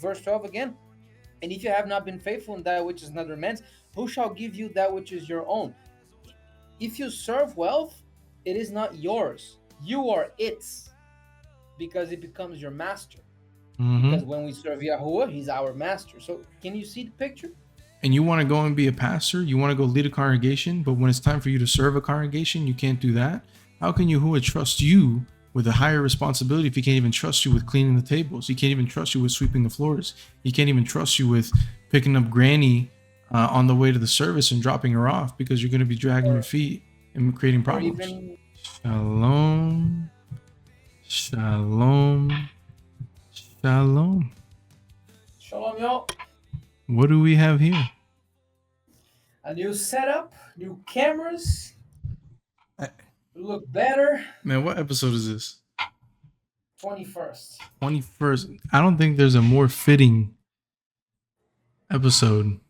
verse 12 again. And if you have not been faithful in that which is another man's, who shall give you that which is your own? If you serve wealth, it is not yours. You are its, because it becomes your master. Because when we serve Yahuah, he's our master. So can you see the picture? And you want to go and be a pastor, you want to go lead a congregation, but when it's time for you to serve a congregation, you can't do that. How can Yahuah trust you with a higher responsibility if he can't even trust you with cleaning the tables? He can't even trust you with sweeping the floors. He can't even trust you with picking up Granny on the way to the service and dropping her off, because you're going to be dragging your feet and creating problems. Shalom. Shalom. Shalom. Shalom, y'all. What do we have here? A new setup, new cameras. Look better. Man, what episode is this? 21st. 21st. I don't think there's a more fitting episode.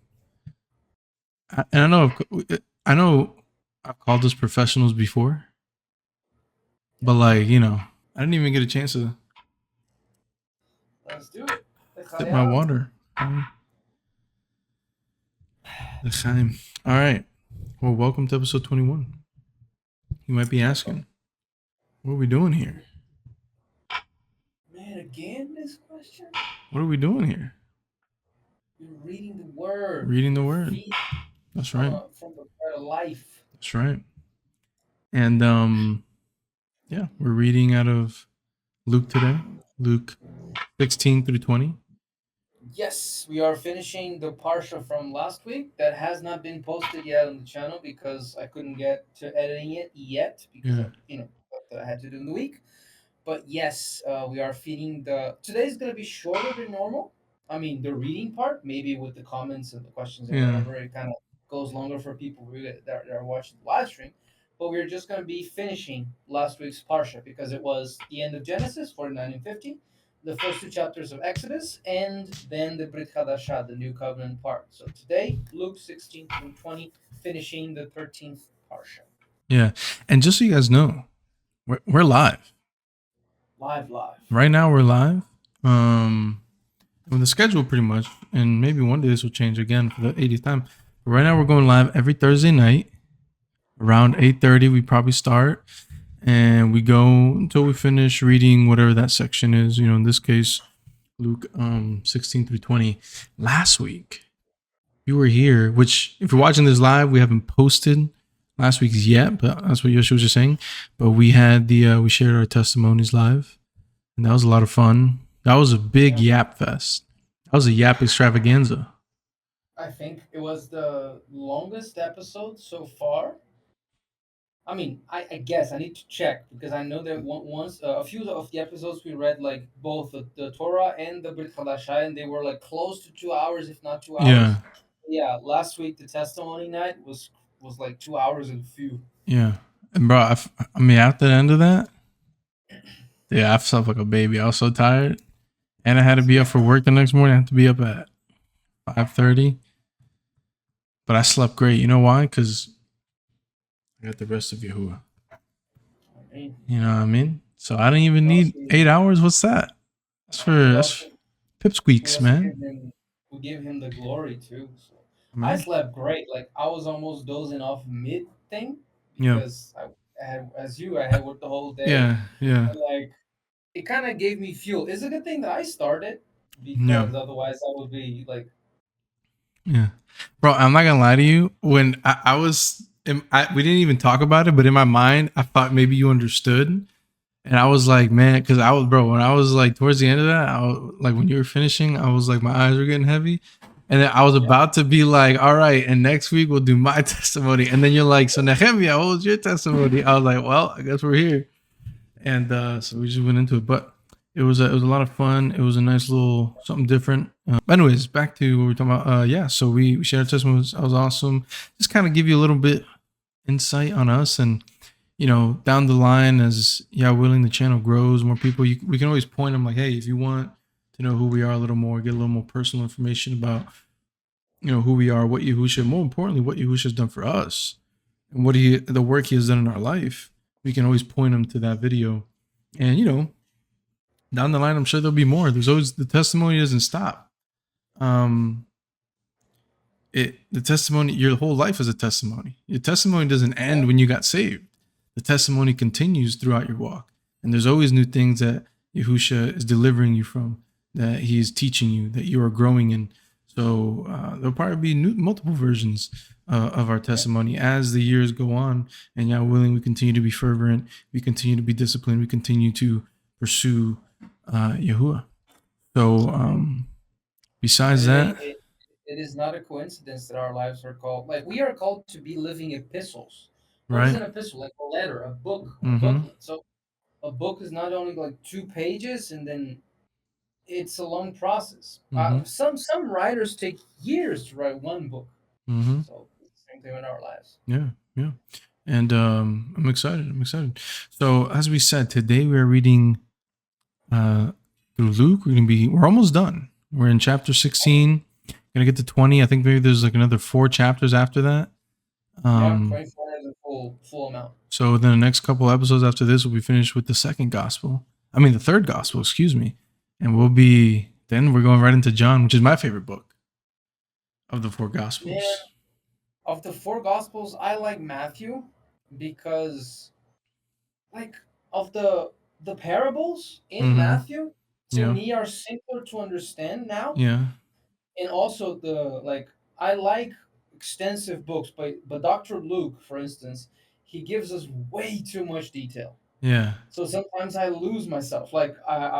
And I know I've called us professionals before, but like, you know, I didn't even get a chance to Let's do it. sip my water. All right. Well, welcome to episode 21. You might be asking, what are we doing here? Man, again, this question? What are we doing here? You're reading the word. Reading the word. That's right. From the bread of life. That's right. And yeah, we're reading out of Luke today. Luke 16 through 20. Yes, we are finishing the parsha from last week that has not been posted yet on the channel because I couldn't get to editing it yet because of, what I had to do in the week. But yes, we are feeding today's going to be shorter than normal. I mean, the reading part, maybe with the comments and the questions and whatever, it kind of goes longer for people that are watching the live stream. But we're just going to be finishing last week's parsha because it was the end of Genesis, 49 and 50, the first two chapters of Exodus, and then the Brit Hadashah, the New Covenant part. So today, Luke 16 through 20, finishing the 13th parsha. Yeah, and just so you guys know, we're live. Live. Right now we're live. With the schedule pretty much, and maybe one day this will change again for the 80th time. But right now we're going live every Thursday night around 8:30. We probably start, and we go until we finish reading whatever that section is. You know, in this case, Luke 16 through 20. Last week, you were here. Which, if you're watching this live, we haven't posted last week's yet, but that's what Yahusha was just saying. But we had we shared our testimonies live, and that was a lot of fun. That was a big yap fest. That was a yap extravaganza. I think it was the longest episode so far. I mean, I guess I need to check because I know that once a few of the episodes we read like both the Torah and the Brit Hadashah, and they were like close to 2 hours, if not 2 hours. Yeah. Last week the testimony night was like 2 hours and a few. Yeah, and bro, I mean, after the end of that, yeah, I felt like a baby. I was so tired, and I had to be up for work the next morning. I had to be up at 5:30, but I slept great. You know why? Because I got the rest of Yahuah. You know what I mean? So I didn't even need 8 hours. What's that? That's pipsqueaks, man. We give him the glory too. So. I slept great. Like I was almost dozing off mid thing because I had worked the whole day. Yeah. And, like it kind of gave me fuel. It's a good thing that I started because otherwise I would be like. Yeah, bro. I'm not gonna lie to you. When I was, we didn't even talk about it, but in my mind, I thought maybe you understood. And I was like, man, because I was, bro, when I was like towards the end of that, like when you were finishing, I was like, my eyes were getting heavy. And then I was about to be like, all right, and next week we'll do my testimony. And then you're like, so Nehemiah, what was your testimony? I was like, well, I guess we're here. And so we just went into it. But it was a lot of fun. It was a nice little something different. Anyways, back to what we were talking about. Yeah, so we shared testimonies. That was awesome. Just kind of give you a little bit insight on us, and you know, down the line as willing, the channel grows, more people. We can always point them like, hey, if you want to know who we are a little more, get a little more personal information about, you know, who we are, what Yahusha, more importantly, what Yahusha has done for us, and what the work he has done in our life. We can always point them to that video, and you know, down the line, I'm sure there'll be more. There's always, the testimony doesn't stop. The testimony, your whole life is a testimony. Your testimony doesn't end when you got saved. The testimony continues throughout your walk. And there's always new things that Yahusha is delivering you from, that he is teaching you, that you are growing in. So there'll probably be multiple versions of our testimony as the years go on. And Yah willing, we continue to be fervent. We continue to be disciplined. We continue to pursue Yahuah. So besides that, it is not a coincidence that our lives are called, like, we are called to be living epistles. What is right? an epistle? Like a letter, a book, a Mm-hmm. booklet. So a book is not only like 2 pages, and then it's a long process. Mm-hmm. Some writers take years to write one book. Mm-hmm. So it's the same thing in our lives. Yeah. And I'm excited. So as we said, today we are reading through Luke. We're almost done. We're in chapter 16. Gonna get to 20. I think maybe there's like another 4 chapters after that. 24 is the full amount. So then the next couple episodes after this, we'll be finished with the third gospel, excuse me. And we're going right into John, which is my favorite book of the 4 gospels. Yeah. Of the 4 gospels, I like Matthew because, like, of the parables in Matthew, to me, are simpler to understand now. Yeah. And also I like extensive books, but Dr. Luke, for instance, he gives us way too much detail. Yeah. So sometimes I lose myself. Like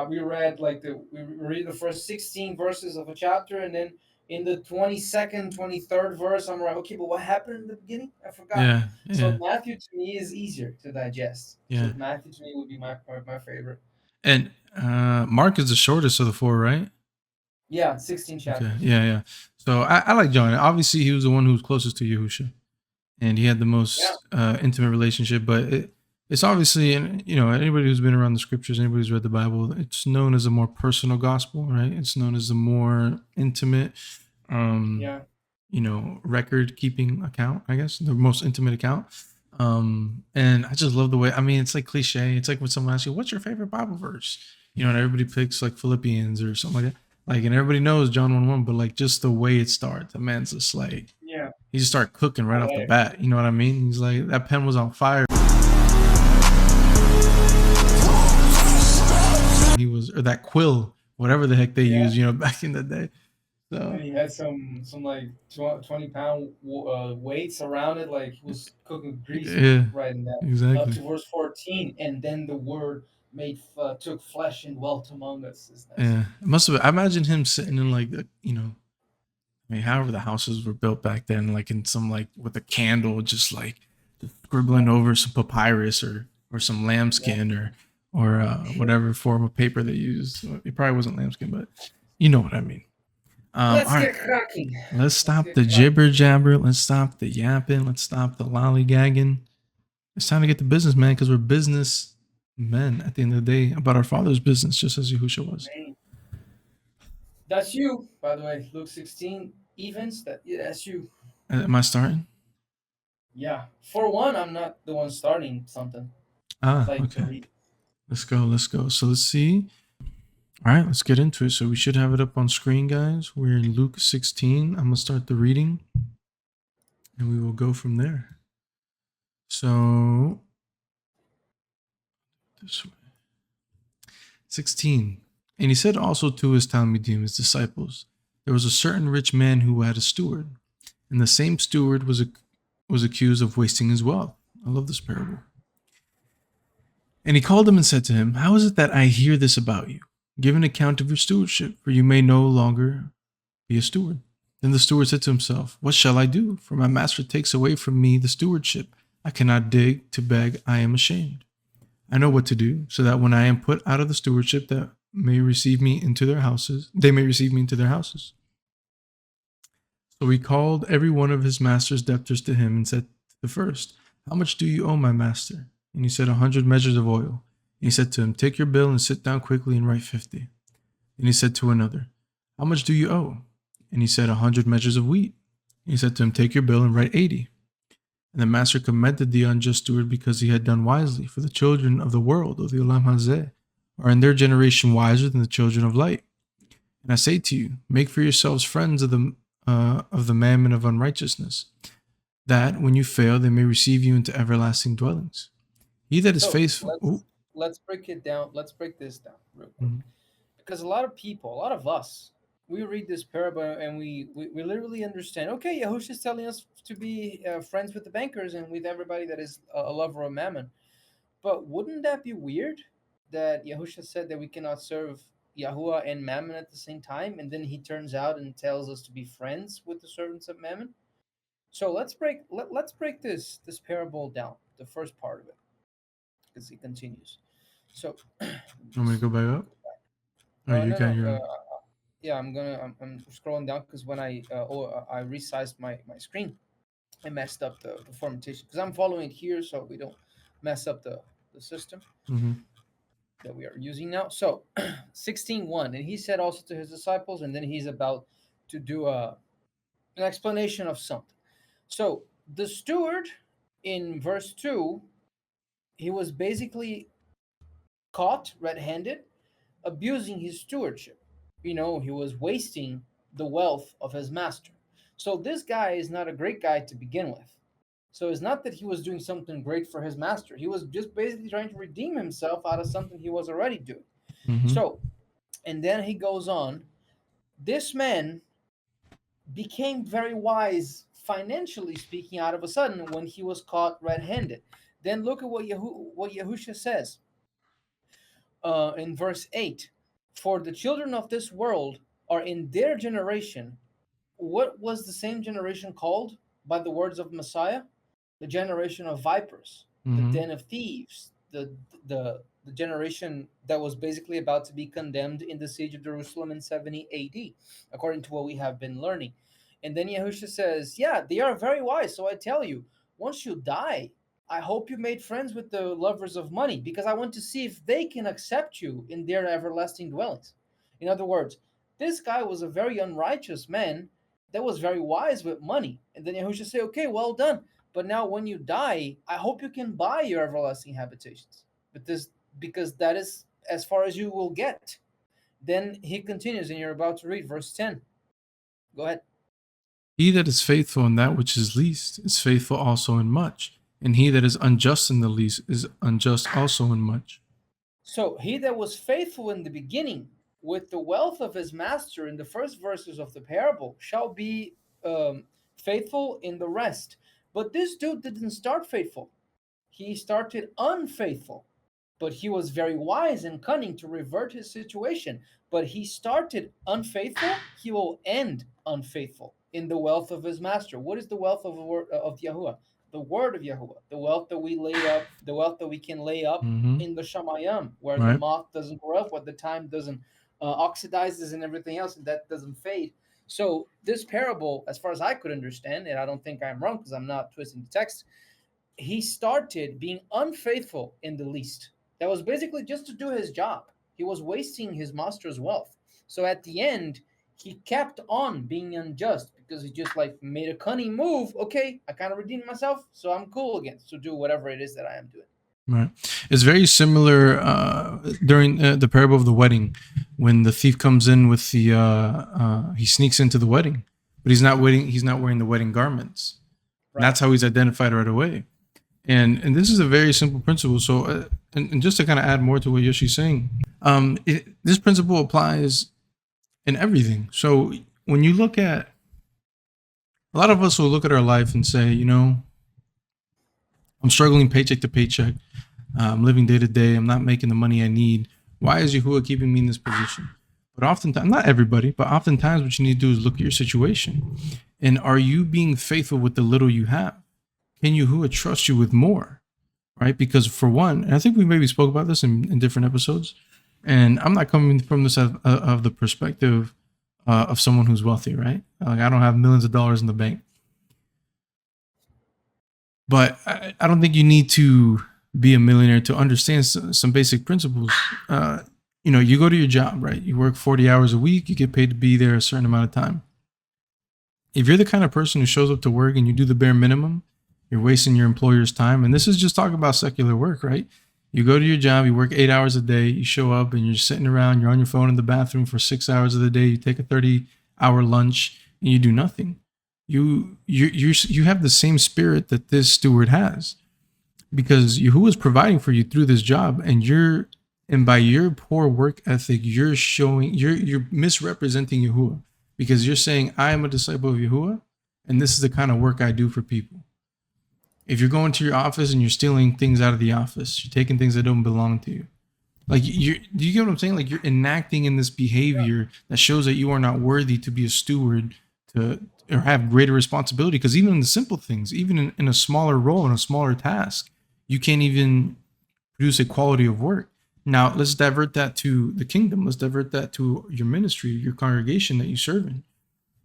we read we read the first 16 verses of a chapter, and then in the 22nd, 23rd verse, I'm like, okay, but what happened in the beginning? I forgot. Yeah. So Matthew to me is easier to digest. Yeah. So Matthew to me would be my favorite. And Mark is the shortest of the 4, right? Yeah, 16 chapters. Okay. Yeah. So I like John. Obviously, he was the one who was closest to Yahusha, and he had the most intimate relationship. But it's obviously, and anybody who's been around the scriptures, anybody who's read the Bible, it's known as a more personal gospel, right? It's known as a more intimate, record keeping account, I guess, the most intimate account. And I just love the way, it's like cliche. It's like when someone asks you, what's your favorite Bible verse? And everybody picks like Philippians or something like that. Like, and everybody knows John 1:1, but like just the way it starts, the man's just like, he just started cooking right off the bat. You know what I mean? He's like, that pen was on fire. Or that quill, whatever the heck they use, back in the day. So and he had some like 20-pound weights around it, like he was cooking grease right in that. Exactly. Up to verse 14, and then the word took flesh and dwelt among us. Yeah, it must have. I imagine him sitting in like however the houses were built back then, like in some like with a candle, just scribbling over some papyrus or some lambskin or whatever form of paper they used. It probably wasn't lambskin, but you know what I mean. Let's get cracking. Let's stop the jibber jabber. Let's stop the yapping. Let's stop the lollygagging. It's time to get to business, man, because we're business men at the end of the day about our Father's business, just as Yahusha was. That's you, by the way. Luke 16 events. That's you. Am I starting? Yeah. For one, I'm not the one starting something. Okay. Let's go. So let's see. All right, let's get into it. So we should have it up on screen, guys. We're in Luke 16. I'm going to start the reading, and we will go from there. So, this way. 16. And he said also to his Talmidim, his disciples, there was a certain rich man who had a steward, and the same steward was accused of wasting his wealth. I love this parable. And he called him and said to him, how is it that I hear this about you? Give an account of your stewardship, for you may no longer be a steward. Then the steward said to himself, what shall I do? For my master takes away from me the stewardship. I cannot dig to beg. I am ashamed. I know what to do, so that when I am put out of the stewardship, that they may receive me into their houses. So he called every one of his master's debtors to him and said to the first, how much do you owe my master? And he said, 100 measures of oil. And he said to him, take your bill and sit down quickly and write 50. And he said to another, how much do you owe? And he said, 100 measures of wheat. And he said to him, take your bill and write 80. And the master commended the unjust steward because he had done wisely. For the children of the world, of the Olam Hazeh, are in their generation wiser than the children of light. And I say to you, make for yourselves friends of the mammon of unrighteousness, that when you fail, they may receive you into everlasting dwellings. He that is So faithful. let's break it down. Let's break this down real quick, Mhm. because a lot of people, a lot of us, we read this parable and we literally understand. Okay, Yahushua is telling us to be friends with the bankers and with everybody that is a lover of mammon. But wouldn't that be weird that Yahusha said that we cannot serve Yahuah and Mammon at the same time, and then he turns out and tells us to be friends with the servants of Mammon? So let's break this parable down, the first part of it, because it continues. So let me Want me to just go back up? Oh, you no can no hear. yeah, I'm scrolling down because when I resized my screen, I messed up the formatation because I'm following it here so we don't mess up the system Mm-hmm. that we are using now. So 16:1, and he said also to his disciples, and then he's about to do an explanation of something. So the steward in verse 2, he was basically caught red-handed abusing his stewardship. He was wasting the wealth of his master. So this guy is not a great guy to begin with. So it's not that he was doing something great for his master. He was just basically trying to redeem himself out of something he was already doing. Mm-hmm. So, and then he goes on, this man became very wise, financially speaking, out of a sudden when he was caught red handed. Then look at what Yahusha says in verse 8. For the children of this world are in their generation. What was the same generation called by the words of Messiah? The generation of vipers, the Mm-hmm. den of thieves, the generation that was basically about to be condemned in the siege of Jerusalem in 70 AD, according to what we have been learning. And then Yahusha says, yeah, they are very wise. So I tell you, once you die, I hope you made friends with the lovers of money, because I want to see if they can accept you in their everlasting dwellings. In other words, this guy was a very unrighteous man that was very wise with money. And then Yahusha say, okay, well done. But now when you die, I hope you can buy your everlasting habitations. But this because that is as far as you will get. Then he continues, and you're about to read verse 10. Go ahead. He that is faithful in that which is least is faithful also in much, and he that is unjust in the least is unjust also in much. So he that was faithful in the beginning with the wealth of his master in the first verses of the parable shall be faithful in the rest. But this dude didn't start faithful. He started unfaithful, but he was very wise and cunning to revert his situation. But he started unfaithful, he will end unfaithful in the wealth of his master. What is the wealth of Yahuah? The word of Yahuah, the wealth that we lay up, the wealth that we can lay up Mm-hmm. in the Shamayam, where the Right. moth doesn't corrupt, where the time doesn't oxidizes and everything else, and that doesn't fade. So this parable, as far as I could understand, and I don't think I'm wrong because I'm not twisting the text, he started being unfaithful in the least. That was basically just to do his job. He was wasting his master's wealth. So at the end, he kept on being unjust because he just like made a cunning move. Okay, I kind of redeemed myself, so I'm cool again to do whatever it is that I am doing. Right. It's very similar during the parable of the wedding, when the thief comes in with he sneaks into the wedding, but he's not waiting. He's not wearing the wedding garments. And Right. that's how he's identified right away. And this is a very simple principle. So, and just to kind of add more to what Yoshi's saying, this principle applies in everything. So when you look at, a lot of us will look at our life and say, I'm struggling paycheck to paycheck. I'm living day to day. I'm not making the money I need. Why is Yahuah keeping me in this position? But oftentimes, not everybody, but oftentimes what you need to do is look at your situation. And are you being faithful with the little you have? Can Yahuah trust you with more? Right? Because for one, and I think we maybe spoke about this in different episodes, and I'm not coming from this of the perspective of someone who's wealthy, right? Like, I don't have millions of dollars in the bank. But I don't think you need to be a millionaire to understand some basic principles. You go to your job, right? You work 40 hours a week. You get paid to be there a certain amount of time. If you're the kind of person who shows up to work and you do the bare minimum, you're wasting your employer's time. And this is just talking about secular work, right? You go to your job, you work 8 hours a day, you show up and you're sitting around, you're on your phone in the bathroom for 6 hours of the day, you take a 30-hour lunch and you do nothing. You have the same spirit that this steward has, because Yahuwah is providing for you through this job, and by your poor work ethic, you're misrepresenting Yahuwah, because you're saying, I am a disciple of Yahuwah and this is the kind of work I do for people. If you're going to your office and you're stealing things out of the office, you're taking things that don't belong to you. Like, do you get what I'm saying? Like, you're enacting in this behavior that shows that you are not worthy to be a steward, to or have greater responsibility. Because even in the simple things, even in a smaller role, in a smaller task, you can't even produce a quality of work. Now, let's divert that to the kingdom. Let's divert that to your ministry, your congregation that you serve in,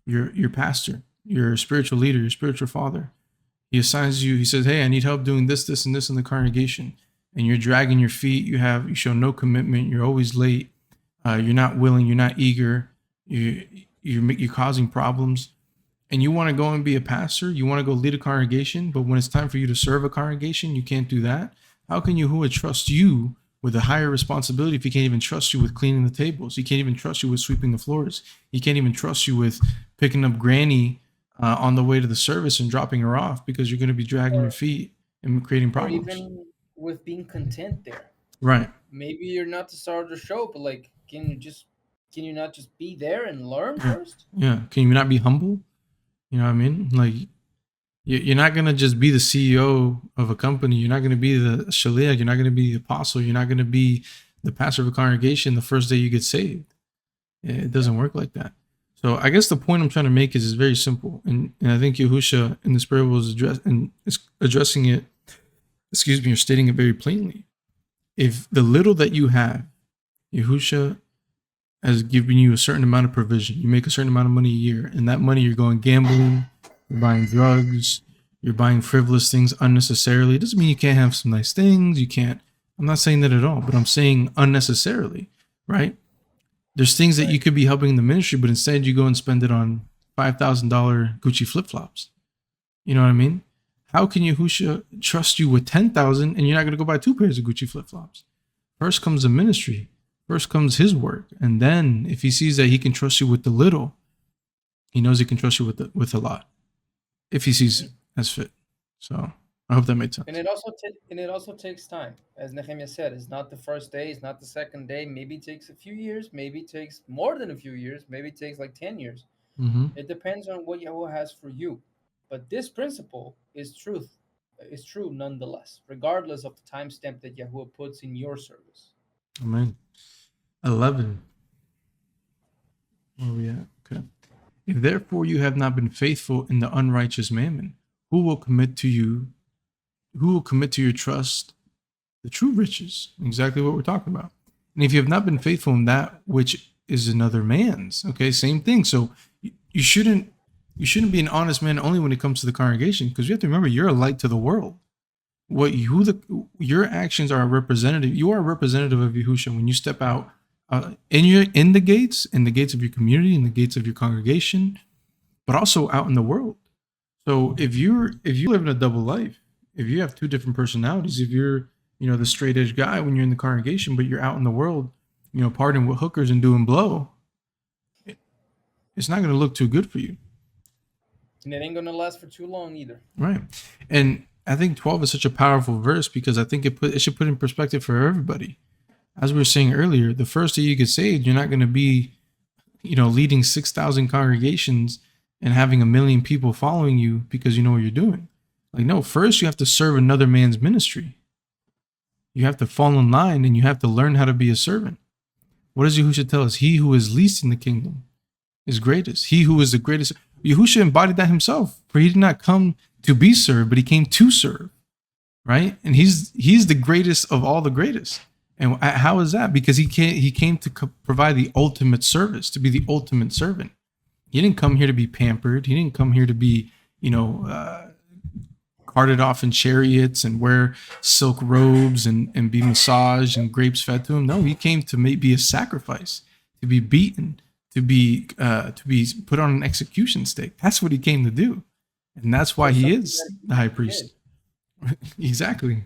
your pastor, your spiritual leader, your spiritual father. He assigns you, he says, hey, I need help doing this, this, and this in the congregation. And you're dragging your feet. You show no commitment. You're always late. You're not willing. You're not eager. You're causing problems. And you want to go and be a pastor. You want to go lead a congregation. But when it's time for you to serve a congregation, you can't do that. How can Yahuwah trust you with a higher responsibility if he can't even trust you with cleaning the tables? He can't even trust you with sweeping the floors. He can't even trust you with picking up Granny on the way to the service and dropping her off, because you're going to be dragging your feet and creating problems. Or even with being content there. Right. Maybe you're not the star of the show, but like, can you not just be there and learn first? Yeah. Can you not be humble? You know what I mean? Like, you're not going to just be the CEO of a company. You're not going to be the shaliach. You're not going to be the apostle. You're not going to be the pastor of a congregation the first day you get saved. It doesn't work like that. So I guess the point I'm trying to make is very simple. And I think Yahusha in this parable is addressing it, or stating it very plainly. If the little that you have, Yahusha has given you a certain amount of provision. You make a certain amount of money a year, and that money you're going gambling, you're buying drugs, you're buying frivolous things unnecessarily. It doesn't mean you can't have some nice things. You can't. I'm not saying that at all, but I'm saying unnecessarily, right? There's things that you could be helping in the ministry, but instead you go and spend it on $5,000 Gucci flip-flops. You know what I mean? How can Yahusha trust you with 10,000 and you're not going to go buy 2 pairs of Gucci flip-flops? First comes the ministry. First comes his work. And then if he sees that he can trust you with the little, he knows he can trust you with a lot, if he sees it as fit. So I hope that made sense. And it also takes time. As Nehemiah said, it's not the first day, it's not the second day. Maybe it takes a few years. Maybe it takes more than a few years. Maybe it takes like 10 years. Mm-hmm. It depends on what Yahuwah has for you. But this principle is true nonetheless, regardless of the timestamp that Yahuwah puts in your service. Amen. 11. Where are we at? Okay. If therefore you have not been faithful in the unrighteous mammon, who will commit to your trust the true riches? Exactly what we're talking about. And if you have not been faithful in that which is another man's, okay, same thing. So you shouldn't be an honest man only when it comes to the congregation, because you have to remember you're a light to the world. Your actions are a representative. You are a representative of Yahusha when you step out in the gates of your community, in the gates of your congregation, but also out in the world. So if you live in a double life, if you have 2 different personalities, if you're the straight edge guy when you're in the congregation, but you're out in the world, partying with hookers and doing blow, it's not going to look too good for you. And it ain't going to last for too long either. Right. And I think 12 is such a powerful verse because I think it should put in perspective for everybody. As we were saying earlier, the first day you get saved, you're not going to be, leading 6,000 congregations and having 1 million people following you because you know what you're doing. Like, no, first you have to serve another man's ministry. You have to fall in line and you have to learn how to be a servant. What does Yahusha tell us? He who is least in the kingdom is greatest. He who is the greatest. Yahusha embodied that himself, for he did not come to be served, but he came to serve, right? And he's the greatest of all the greatest. And how is that? Because he came to provide the ultimate service, to be the ultimate servant. He didn't come here to be pampered. He didn't come here to be, carted off in chariots and wear silk robes and be massaged and grapes fed to him. No, he came to be a sacrifice, to be beaten, to be put on an execution stake. That's what he came to do. And that's why he is the high priest. Exactly.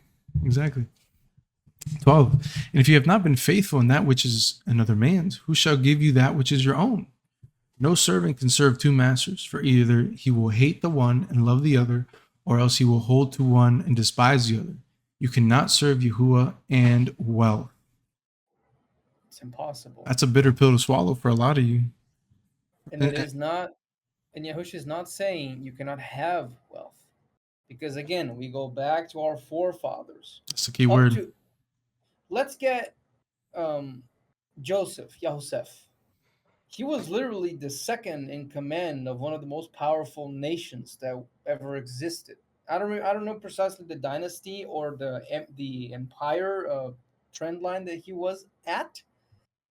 12. And if you have not been faithful in that which is another man's, who shall give you that which is your own? No servant can serve two masters, for either he will hate the one and love the other, or else he will hold to one and despise the other. You cannot serve Yahuah and wealth. It's impossible. That's a bitter pill to swallow for a lot of you. And it is not, and Yahusha is not saying you cannot have wealth. Because again, we go back to our forefathers. That's the key word. Let's get Joseph, Yahusef. He was literally the second in command of one of the most powerful nations that ever existed. I don't know precisely the dynasty or the empire trend line that he was at,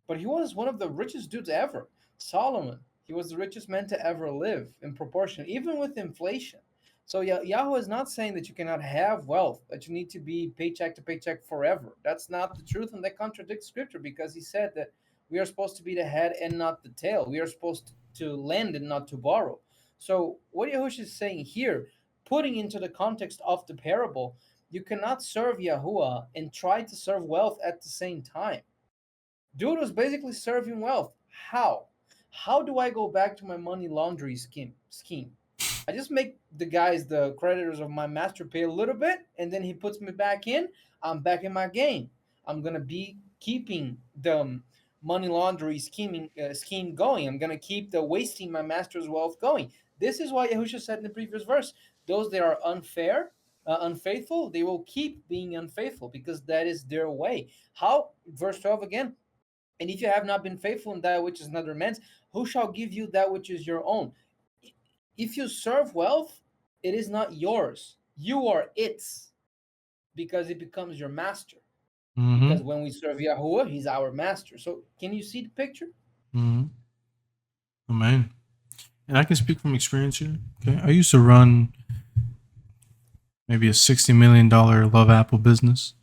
but he was one of the richest dudes ever. Solomon, he was the richest man to ever live in proportion, even with inflation. So Yahuah is not saying that you cannot have wealth, that you need to be paycheck to paycheck forever. That's not the truth, and that contradicts scripture, because he said that we are supposed to be the head and not the tail. We are supposed to lend and not to borrow. So what Yahushua is saying here, putting into the context of the parable, you cannot serve Yahuah and try to serve wealth at the same time. Dude was basically serving wealth. How? How do I go back to my money laundry scheme? I just make the creditors of my master pay a little bit, and then he puts me back in. I'm back in my game. I'm gonna be keeping the money laundry scheme going. I'm gonna keep the wasting my master's wealth going. This is why Yahusha said in the previous verse, those that are unfaithful, they will keep being unfaithful, because that is their way. How? Verse 12 again. And if you have not been faithful in that which is another man's, who shall give you that which is your own? If you serve wealth, it is not yours. You are its, because it becomes your master. Mm-hmm. Because when we serve Yahuah, he's our master. So can you see the picture? Mm-hmm. Amen. And I can speak from experience here. Okay, I used to run maybe a $60 million love apple business.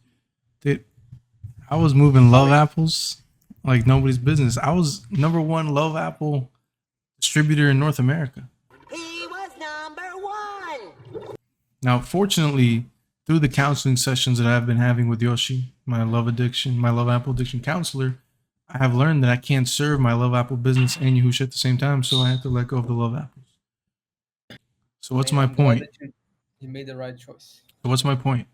I was moving love apples like nobody's business. I was number one love apple distributor in North America. He was number one. Now, fortunately, through the counseling sessions that I've been having with Yoshi, my love apple addiction counselor, I have learned that I can't serve my love apple business and Yahusha at the same time, so I have to let go of the love apples. So what's my point? You made the right choice. So what's my point?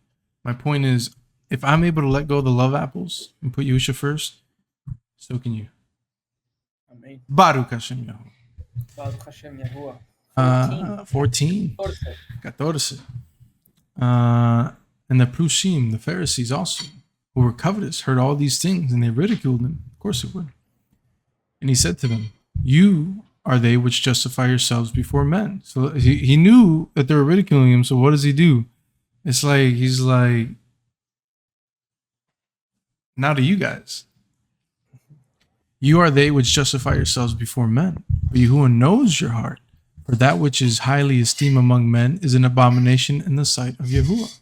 My point is, if I'm able to let go of the love apples and put Yahusha first, so can you. Amen. Baruch Hashem Yahuah. Baruch Hashem Yahuah. 14. 14. And the Prushim, the Pharisees also, who were covetous, heard all these things, and they ridiculed him. Of course it would. And he said to them, you are they which justify yourselves before men. So he knew that they were ridiculing him, so what does he do? It's like, he's like, now to you guys. You are they which justify yourselves before men, but Yahuah knows your heart. For that which is highly esteemed among men is an abomination in the sight of Yahuah.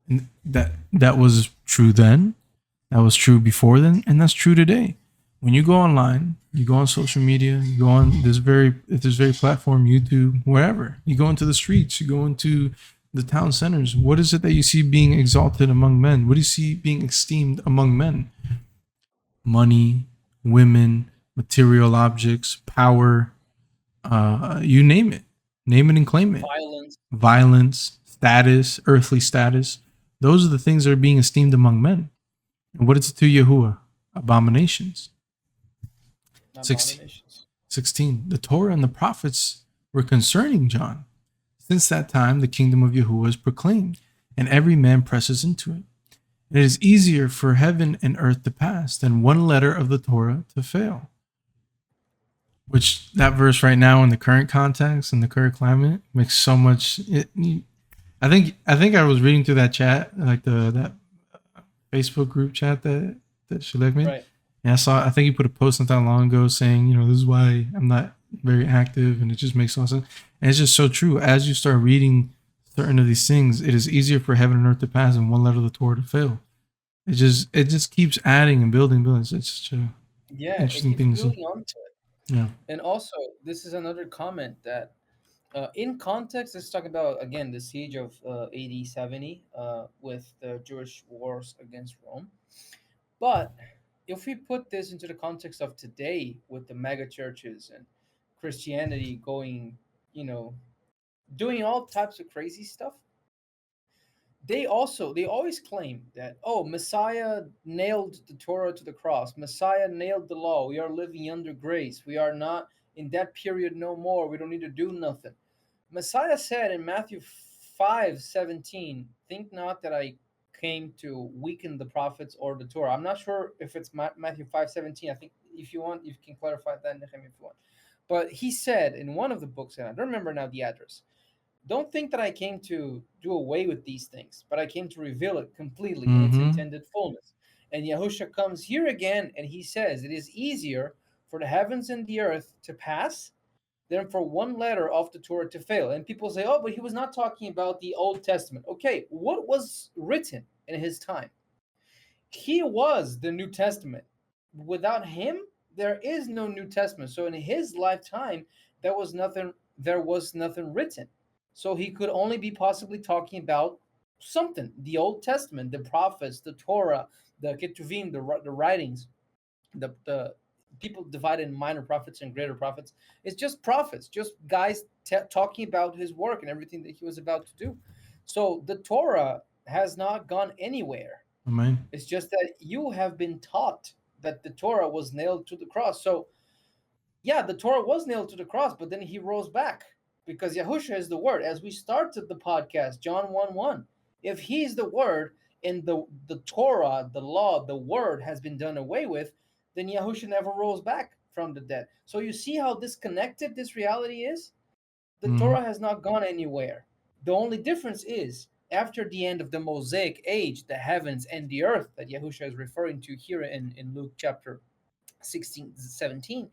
And that was true then, that was true before then, and that's true today. When you go online, you go on social media, you go on this very platform, YouTube, wherever, you go into the streets, you go into the town centers, what is it that you see being exalted among men? What do you see being esteemed among men? Money, women, material objects, power, you name it and claim it. Violence, status, earthly status. Those are the things that are being esteemed among men. And what is it to Yahuah? Abominations. 16. The Torah and the prophets were concerning John. Since that time, the kingdom of Yahuah is proclaimed, and every man presses into it. And it is easier for heaven and earth to pass than one letter of the Torah to fail. Which that verse right now in the current context and the current climate makes so much. I think I was reading through that chat, like that Facebook group chat that Shalek made. Right. And I think he put a post not that long ago saying, this is why I'm not very active, and it just makes no sense. And it's just so true. As you start reading certain of these things, it is easier for heaven and earth to pass than one letter of the Torah to fail. It just keeps adding and building. It's such a interesting thing to see. Yeah. And also, this is another comment that In context, let's talk about again the siege of AD 70 with the Jewish wars against Rome. But if we put this into the context of today with the mega churches and Christianity going, you know, doing all types of crazy stuff, they always claim that, oh, Messiah nailed the Torah to the cross, Messiah nailed the law, we are living under grace, we are not in that period no more, we don't need to do nothing. Messiah said in Matthew 5:17, think not that I came to weaken the prophets or the Torah. I'm not sure if it's Matthew 5:17. I think if you want, you can clarify that, Nehemiah, if you want. But he said in one of the books, and I don't remember now the address, don't think that I came to do away with these things, but I came to reveal it completely in its Mm-hmm. intended fullness. And Yahusha comes here again and he says, it is easier for the heavens and the earth to pass than for one letter of the Torah to fail. And people say, oh, but he was not talking about the Old Testament. Okay, what was written in his time? He was the New Testament. Without him, there is no New Testament. So in his lifetime, there was nothing written. So he could only be possibly talking about something, the Old Testament, the prophets, the Torah, the Ketuvim, the writings, the people divided in minor prophets and greater prophets. It's just prophets, just guys talking about his work and everything that he was about to do. So the Torah has not gone anywhere. Amen. It's just that you have been taught that the Torah was nailed to the cross. So yeah, the Torah was nailed to the cross, but then he rose back because Yahusha is the word. As we started the podcast, John 1:1, if he's the word and the Torah, the law, the word has been done away with, then Yahusha never rose back from the dead. So you see how disconnected this reality is? The Mm-hmm. Torah has not gone anywhere. The only difference is after the end of the Mosaic age, the heavens and the earth that Yahusha is referring to here in Luke chapter 16, 17.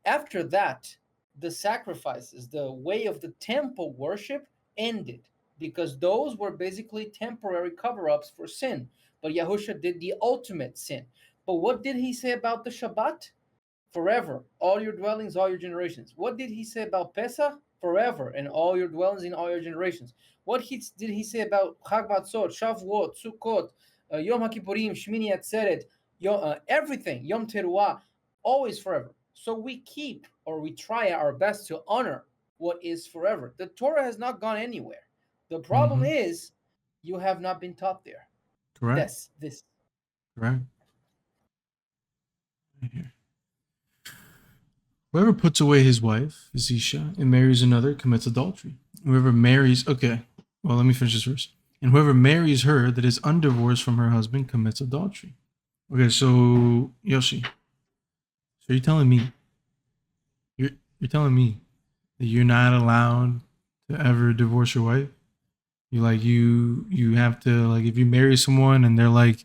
After that, the sacrifices, the way of the temple worship ended because those were basically temporary cover ups for sin. But Yahusha did the ultimate sin. But what did he say about the Shabbat? Forever, all your dwellings, all your generations. What did he say about Pesach? Forever, and all your dwellings in all your generations. Did he say about Chag Matzot, Shavuot, Sukkot, Yom HaKippurim, Shmini Atzeret, everything, Yom Teruah, always forever. So we keep or we try our best to honor what is forever. The Torah has not gone anywhere. The problem Mm-hmm. is you have not been taught there. Correct. This. Correct. Right here. Whoever puts away his wife, Zisha, and marries another commits adultery. Whoever marries, okay, well, let me finish this verse. And whoever marries her that is undivorced from her husband commits adultery. Okay, so Yoshi, so you're telling me, you're telling me that you're not allowed to ever divorce your wife? You have to, like, if you marry someone and they're like,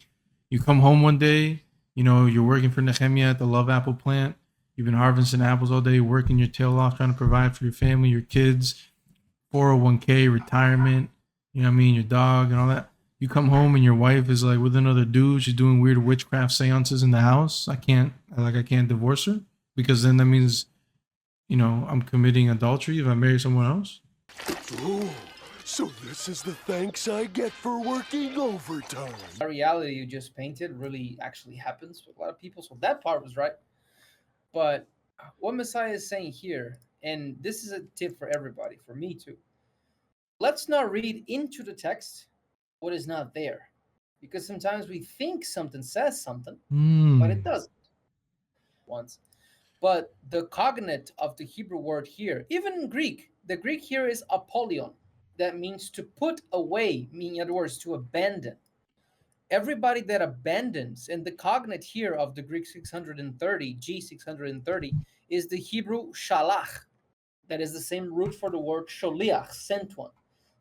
you come home one day, you know, you're working for Nehemiah at the Love Apple plant. You've been harvesting apples all day, working your tail off, trying to provide for your family, your kids, 401k, retirement, you know what I mean, your dog and all that. You come home and your wife is like with another dude. She's doing weird witchcraft seances in the house. I can't divorce her because then that means, you know, I'm committing adultery if I marry someone else. Oh, so this is the thanks I get for working overtime. The reality you just painted really actually happens with a lot of people. So that part was right. But what Messiah is saying here, and this is a tip for everybody, for me too. Let's not read into the text what is not there. Because sometimes we think something says something, but it doesn't. Once. But the cognate of the Hebrew word here, even in Greek, the Greek here is apolion. That means to put away, meaning in other words, to abandon. Everybody that abandons, and the cognate here of the Greek 630, G630, is the Hebrew shalach. That is the same root for the word sholiach, sent one.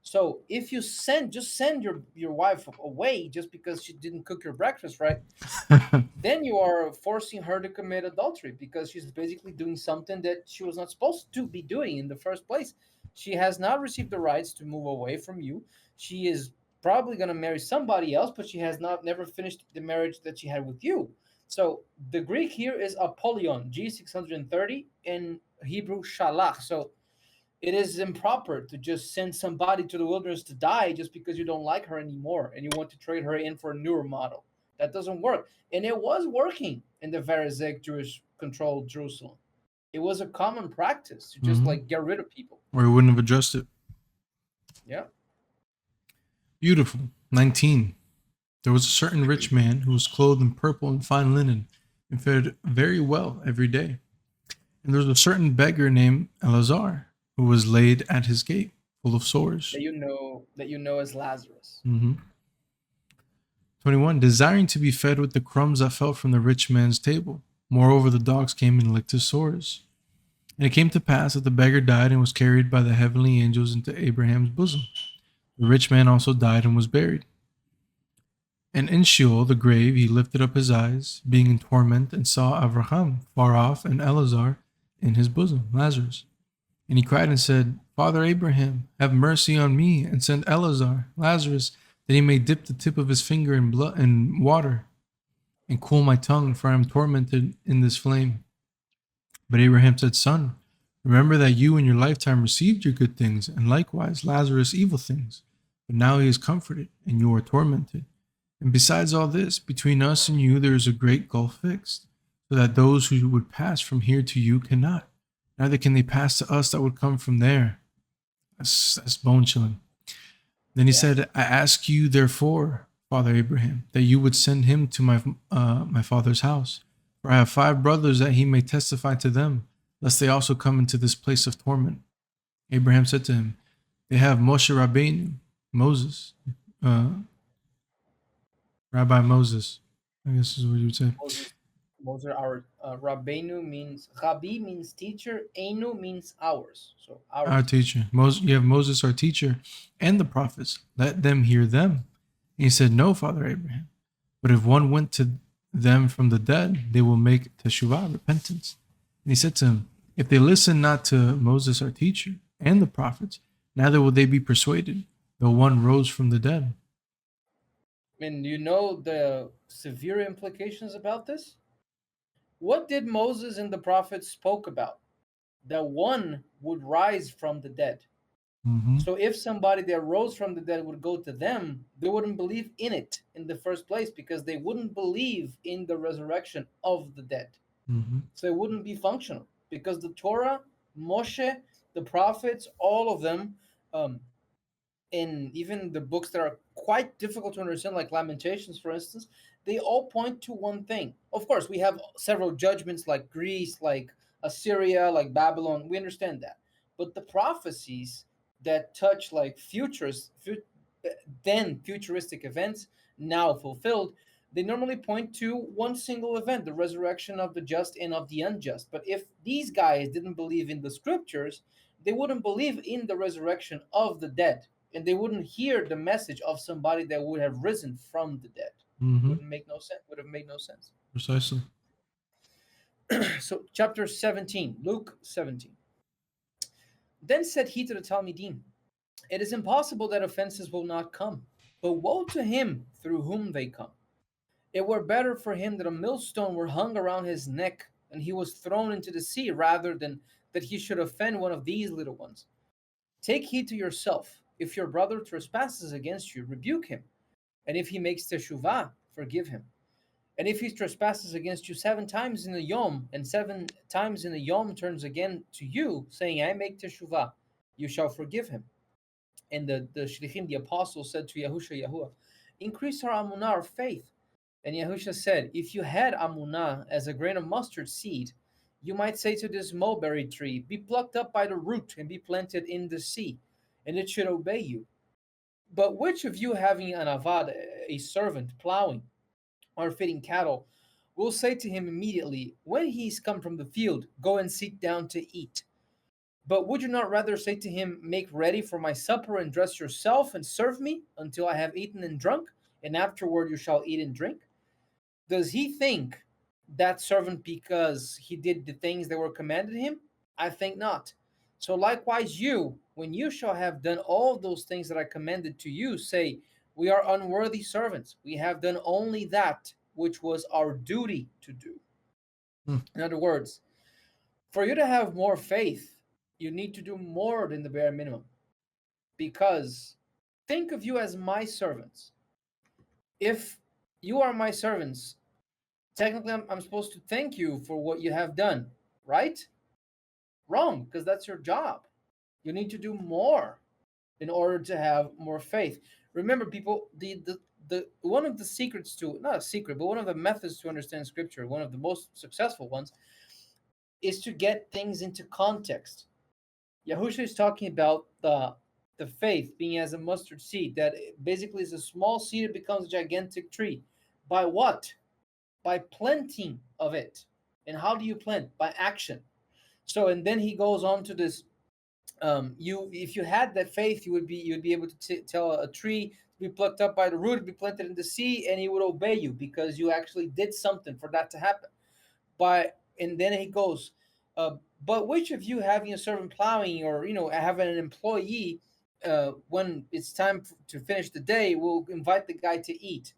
So if you just send your wife away just because she didn't cook your breakfast right, then you are forcing her to commit adultery because she's basically doing something that she was not supposed to be doing in the first place. She has not received the rights to move away from you. She is probably going to marry somebody else, but she has never finished the marriage that she had with you. So the Greek here is apolion, G630, in Hebrew shalach. So It is improper to just send somebody to the wilderness to die just because you don't like her anymore and you want to trade her in for a newer model. That doesn't work. And it was working in the Pharisaic Jewish controlled Jerusalem. It was a common practice to just like get rid of people. Or he wouldn't have addressed it. Yeah. Beautiful. 19. There was a certain rich man who was clothed in purple and fine linen and fared very well every day. And there was a certain beggar named Lazarus who was laid at his gate, full of sores. That you know as Lazarus. 21. Desiring to be fed with the crumbs that fell from the rich man's table. Moreover, the dogs came and licked his sores. And it came to pass that the beggar died and was carried by the heavenly angels into Abraham's bosom. The rich man also died and was buried. And in Sheol, the grave, he lifted up his eyes, being in torment, and saw Abraham far off and Elazar in his bosom, Lazarus. And he cried and said, Father Abraham, have mercy on me, and send Elazar, Lazarus, that he may dip the tip of his finger in blood and water, and cool my tongue, for I am tormented in this flame. But Abraham said, Son, remember that you in your lifetime received your good things, and likewise Lazarus evil things. But now he is comforted, and you are tormented. And besides all this, between us and you there is a great gulf fixed, so that those who would pass from here to you cannot, neither can they pass to us that would come from there. That's bone chilling. Then he said, I ask you, therefore, Father Abraham, that you would send him to my father's house. For I have 5 brothers, that he may testify to them, lest they also come into this place of torment. Abraham said to him, They have Moshe Rabbeinu, Moses, Rabbi Moses, I guess is what you would say. Moses, our Rabbeinu means, Rabbi means teacher, Enu means ours. So Our teacher. You have Moses, our teacher, and the prophets. Let them hear them. And he said, No, Father Abraham. But if one went to them from the dead, they will make teshuvah, repentance. And he said to him, If they listen not to Moses, our teacher, and the prophets, neither will they be persuaded, though one rose from the dead. And you know the severe implications about this? What did Moses and the prophets spoke about? That one would rise from the dead. So if somebody that rose from the dead would go to them, they wouldn't believe in it in the first place, because they wouldn't believe in the resurrection of the dead. So it wouldn't be functional, because the Torah, Moshe, the prophets, all of them, in even the books that are quite difficult to understand, like Lamentations, for instance, they all point to one thing. Of course, we have several judgments like Greece, like Assyria, like Babylon. We understand that. But the prophecies that touch like then futuristic events, now fulfilled, they normally point to one single event, the resurrection of the just and of the unjust. But if these guys didn't believe in the scriptures, they wouldn't believe in the resurrection of the dead, and they wouldn't hear the message of somebody that would have risen from the dead. Would have made no sense. Precisely. So chapter 17, Luke 17. Then said he to the Talmidim, It is impossible that offenses will not come, but woe to him through whom they come. It were better for him that a millstone were hung around his neck, and he was thrown into the sea, rather than that he should offend one of these little ones. Take heed to yourself. If your brother trespasses against you, rebuke him. And if he makes teshuvah, forgive him. And if he trespasses against you 7 times in a yom, and 7 times in a yom turns again to you, saying, I make teshuvah, you shall forgive him. And the shlichim, the apostles, said to Yahusha, Yahuah, increase our amunah, our faith. And Yahusha said, if you had amunah as a grain of mustard seed, you might say to this mulberry tree, be plucked up by the root and be planted in the sea, and it should obey you. But which of you, having an avad, a servant, plowing or feeding cattle, will say to him immediately, when he is come from the field, go and sit down to eat? But would you not rather say to him, make ready for my supper and dress yourself and serve me until I have eaten and drunk, and afterward you shall eat and drink? Does he think that servant because he did the things that were commanded him? I think not. So likewise you, when you shall have done all those things that I commanded to you, say, we are unworthy servants. We have done only that which was our duty to do. In other words, for you to have more faith, You need to do more than the bare minimum. Because think of you as my servants. If you are my servants, technically I'm supposed to thank you for what you have done, right? Wrong, because that's your job. You need to do more in order to have more faith. Remember, people, the one of the secrets to, not a secret, but one of the methods to understand scripture, one of the most successful ones, is to get things into context. Yahusha is talking about the faith being as a mustard seed, that basically is a small seed that becomes a gigantic tree. By what? By planting of it. And how do you plant? By action. So, and then he goes on to this. You, if you had that faith, you'd be able to tell a tree to be plucked up by the root, be planted in the sea, and he would obey you because you actually did something for that to happen. And then he goes, but which of you having a servant plowing, or having an employee, when it's time to finish the day, will invite the guy to eat?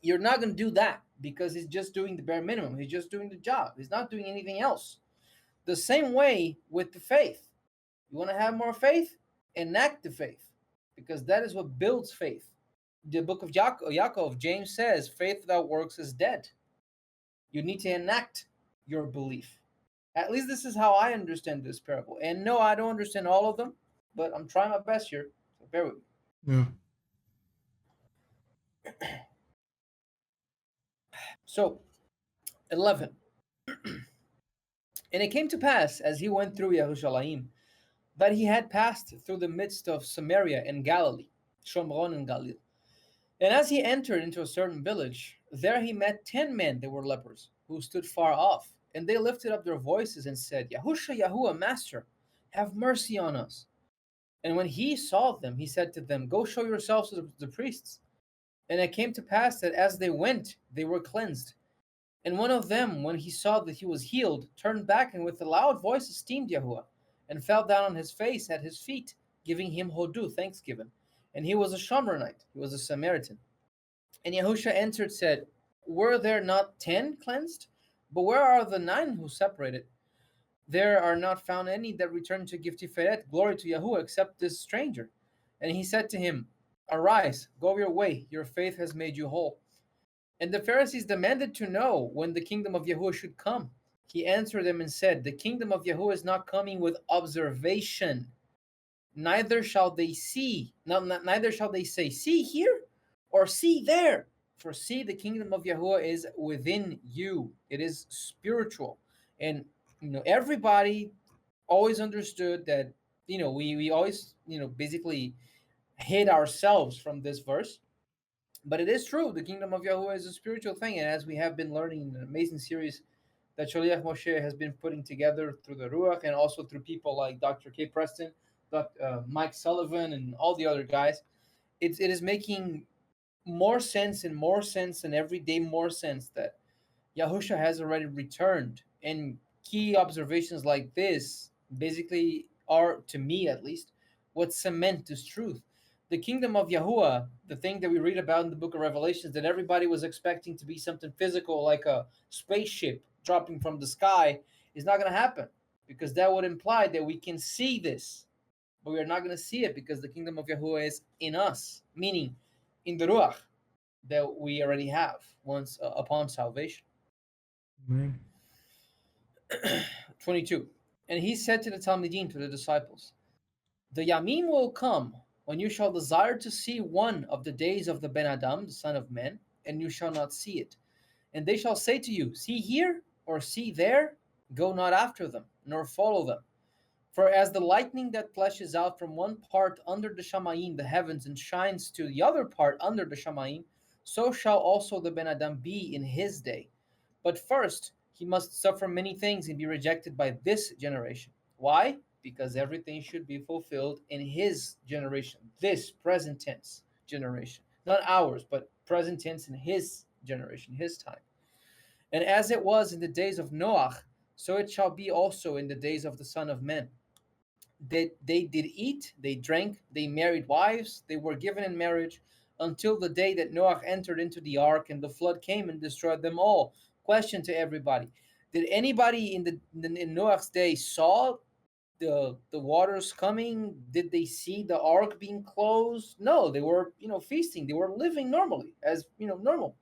You're not going to do that because he's just doing the bare minimum. He's just doing the job. He's not doing anything else. The same way with the faith. You want to have more faith? Enact the faith, because that is what builds faith. The book of Yaakov, James says, faith without works is dead. You need to enact your belief. At least this is how I understand this parable. And no, I don't understand all of them, but I'm trying my best here. So bear with me. Yeah. So, 11. And it came to pass, as he went through Yerushalayim, that he had passed through the midst of Samaria and Galilee, Shomron and Galil. And as he entered into a certain village, there he met 10 men that were lepers, who stood far off. And they lifted up their voices and said, Yahusha, Yahuah, Master, have mercy on us. And when he saw them, he said to them, go show yourselves to the priests. And it came to pass that as they went, they were cleansed. And one of them, when he saw that he was healed, turned back and with a loud voice esteemed Yahuah, and fell down on his face at his feet, giving him hodu, thanksgiving. And he was a Shomronite, he was a Samaritan. And Yahusha answered, said, were there not 10 cleansed? But where are the 9 who separated? There are not found any that returned to give Tiferet, glory to Yahuah, except this stranger. And he said to him, arise, go your way, your faith has made you whole. And the Pharisees demanded to know when the kingdom of Yahuah should come. He answered them and said, the kingdom of Yahuah is not coming with observation. Neither shall they neither shall they say, see here, or see there. For see, the kingdom of Yahuah is within you. It is spiritual. And everybody always understood that, we always, basically hid ourselves from this verse. But it is true, the kingdom of Yahuah is a spiritual thing. And as we have been learning in an amazing series that Shaliach Moshe has been putting together through the Ruach, and also through people like Dr. K. Preston, Mike Sullivan, and all the other guys, it is making more sense and every day more sense that Yahusha has already returned. And key observations like this basically are, to me at least, what cement this truth. The kingdom of Yahuah, the thing that we read about in the book of Revelations, that everybody was expecting to be something physical, like a spaceship dropping from the sky, is not going to happen, because that would imply that we can see this, but we are not going to see it because the kingdom of Yahuah is in us, meaning in the Ruach that we already have once upon salvation. Amen. 22. And he said to the Talmidim, to the disciples, the Yamim will come when you shall desire to see one of the days of the Ben Adam, the Son of Man, and you shall not see it. And they shall say to you, see here, or see there, go not after them, nor follow them. For as the lightning that flashes out from one part under the Shamayim, the heavens, and shines to the other part under the Shamayim, so shall also the Ben Adam be in his day. But first, he must suffer many things and be rejected by this generation. Why? Because everything should be fulfilled in his generation, this present tense generation. Not ours, but present tense in his generation, his time. And as it was in the days of Noach, so it shall be also in the days of the Son of Man. They did eat, they drank, they married wives, they were given in marriage, until the day that Noach entered into the ark and the flood came and destroyed them all. Question to everybody. Did anybody in Noach's day saw the waters coming? Did they see the ark being closed? No, they were, feasting. They were living normally, as normal.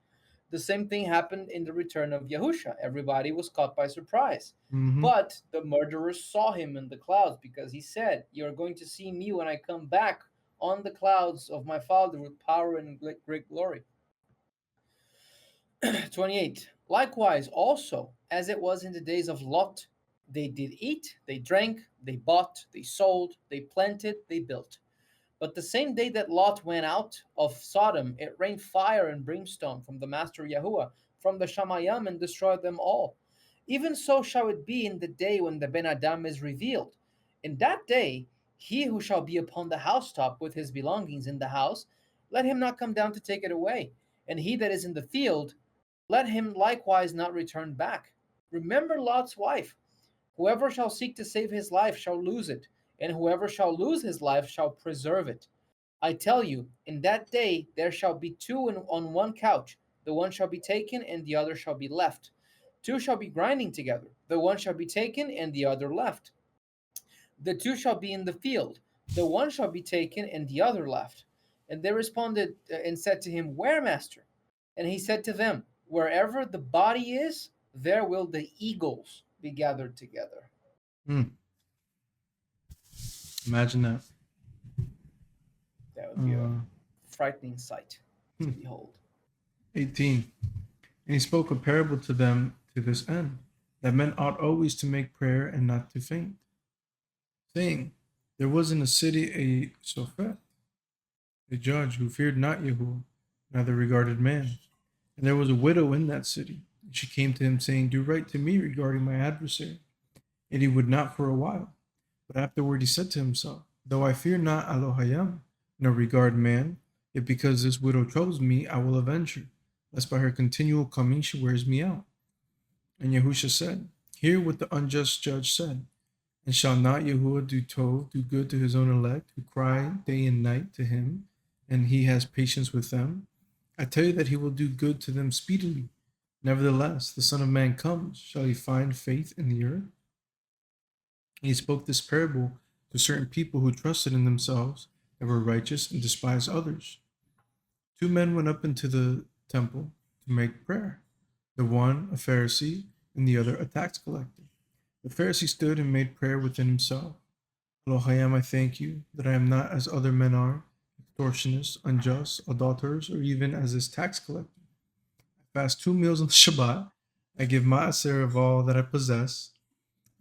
The same thing happened in the return of Yahusha. Everybody was caught by surprise. Mm-hmm. But the murderers saw him in the clouds, because he said, "You're going to see me when I come back on the clouds of my Father with power and great glory." 28. Likewise, also, as it was in the days of Lot, they did eat, they drank, they bought, they sold, they planted, they built. But the same day that Lot went out of Sodom, it rained fire and brimstone from the Master Yahuah, from the Shamayim, and destroyed them all. Even so shall it be in the day when the Ben Adam is revealed. In that day, he who shall be upon the housetop with his belongings in the house, let him not come down to take it away. And he that is in the field, let him likewise not return back. Remember Lot's wife. Whoever shall seek to save his life shall lose it, and whoever shall lose his life shall preserve it. I tell you, in that day there shall be two on one couch. The one shall be taken, and the other shall be left. Two shall be grinding together. The one shall be taken, and the other left. The two shall be in the field. The one shall be taken, and the other left. And they responded and said to him, "Where, master?" And he said to them, "Wherever the body is, there will the eagles be gathered together." Imagine that. That would be a frightening sight to behold. 18. And he spoke a parable to them to this end, that men ought always to make prayer and not to faint, saying, there was in a city a Sophet, a judge who feared not Yahuah, neither regarded man. And there was a widow in that city. And she came to him, saying, do right to me regarding my adversary. And he would not for a while. But afterward he said to himself, though I fear not Elohayim, nor regard man, yet because this widow troubles me, I will avenge her, lest by her continual coming she wears me out. And Yahusha said, hear what the unjust judge said. And shall not Yahuah do good to his own elect, who cry day and night to him, and he has patience with them? I tell you that he will do good to them speedily. Nevertheless, the Son of Man comes, shall he find faith in the earth? And he spoke this parable to certain people who trusted in themselves and were righteous and despised others. Two men went up into the temple to make prayer, the one a Pharisee and the other a tax collector. The Pharisee stood and made prayer within himself. Elohayim, I thank you that I am not as other men are, extortionists, unjust, adulterers, or even as this tax collector. I fast 2 meals on the Shabbat. I give ma'aser of all that I possess.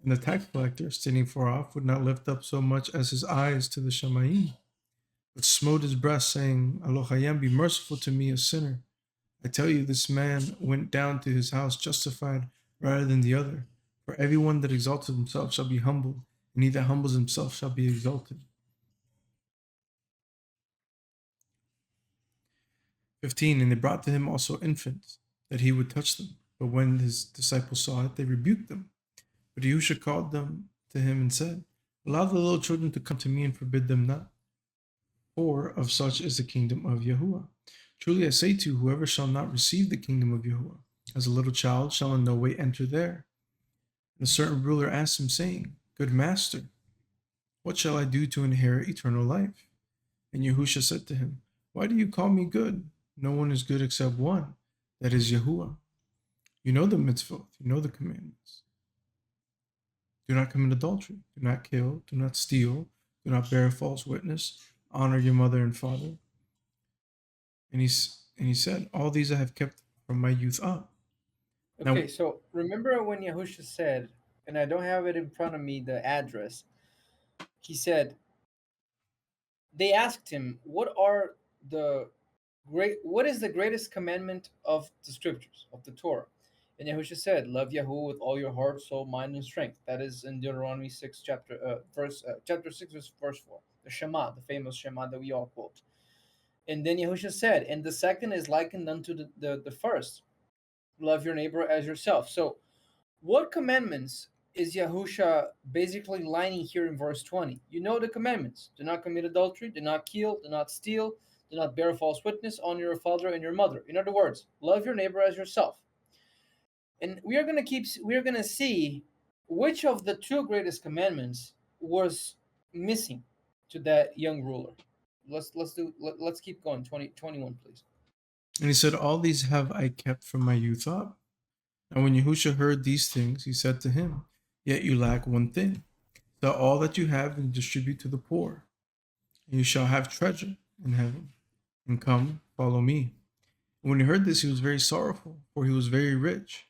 And the tax collector, standing far off, would not lift up so much as his eyes to the Shamayim, but smote his breast, saying, Elohayim, be merciful to me, a sinner. I tell you, this man went down to his house justified rather than the other. For everyone that exalts himself shall be humbled, and he that humbles himself shall be exalted. 15. And they brought to him also infants, that he would touch them. But when his disciples saw it, they rebuked them. But Yahusha called them to him and said, allow the little children to come to me and forbid them not, for of such is the kingdom of Yahuah. Truly I say to you, whoever shall not receive the kingdom of Yahuah as a little child shall in no way enter there. And a certain ruler asked him, saying, good master, what shall I do to inherit eternal life? And Yahusha said to him, why do you call me good? No one is good except one, that is Yahuah. You know the mitzvot, you know the commandments. Do not commit adultery, do not kill, do not steal, do not bear false witness, honor your mother and father. And he said, all these I have kept from my youth up. Okay, so remember when Yahusha said, and I don't have it in front of me, the address, he said, they asked him, what is the greatest commandment of the scriptures, of the Torah? And Yahusha said, love Yahuah with all your heart, soul, mind, and strength. That is in Deuteronomy 6, chapter 6, verse 4. The Shema, the famous Shema that we all quote. And then Yahusha said, and the second is likened unto the first. Love your neighbor as yourself. So what commandments is Yahusha basically lining here in verse 20? You know the commandments. Do not commit adultery, do not kill, do not steal, do not bear false witness, honor your father and your mother. In other words, love your neighbor as yourself. And we are going to see which of the two greatest commandments was missing to that young ruler? Let's keep going. 21, please. And he said, all these have I kept from my youth up. And when Yahusha heard these things, he said to him, yet you lack one thing. Sell all that you have and distribute to the poor, and you shall have treasure in heaven. And come, follow me. And when he heard this, he was very sorrowful, for he was very rich.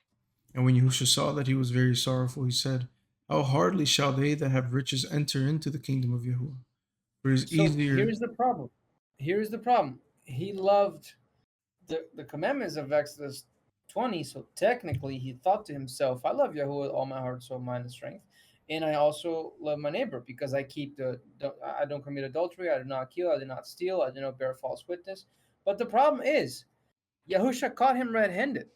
And when Yahusha saw that he was very sorrowful, he said, how hardly shall they that have riches enter into the kingdom of Yahuwah? For it is So easier. here's the problem. Here's the problem. He loved the commandments of Exodus 20. So technically, he thought to himself, I love Yahuwah with all my heart, soul, mind, and strength. And I also love my neighbor because I keep I don't commit adultery, I do not kill, I do not steal, I do not bear false witness. But the problem is, Yahusha caught him red-handed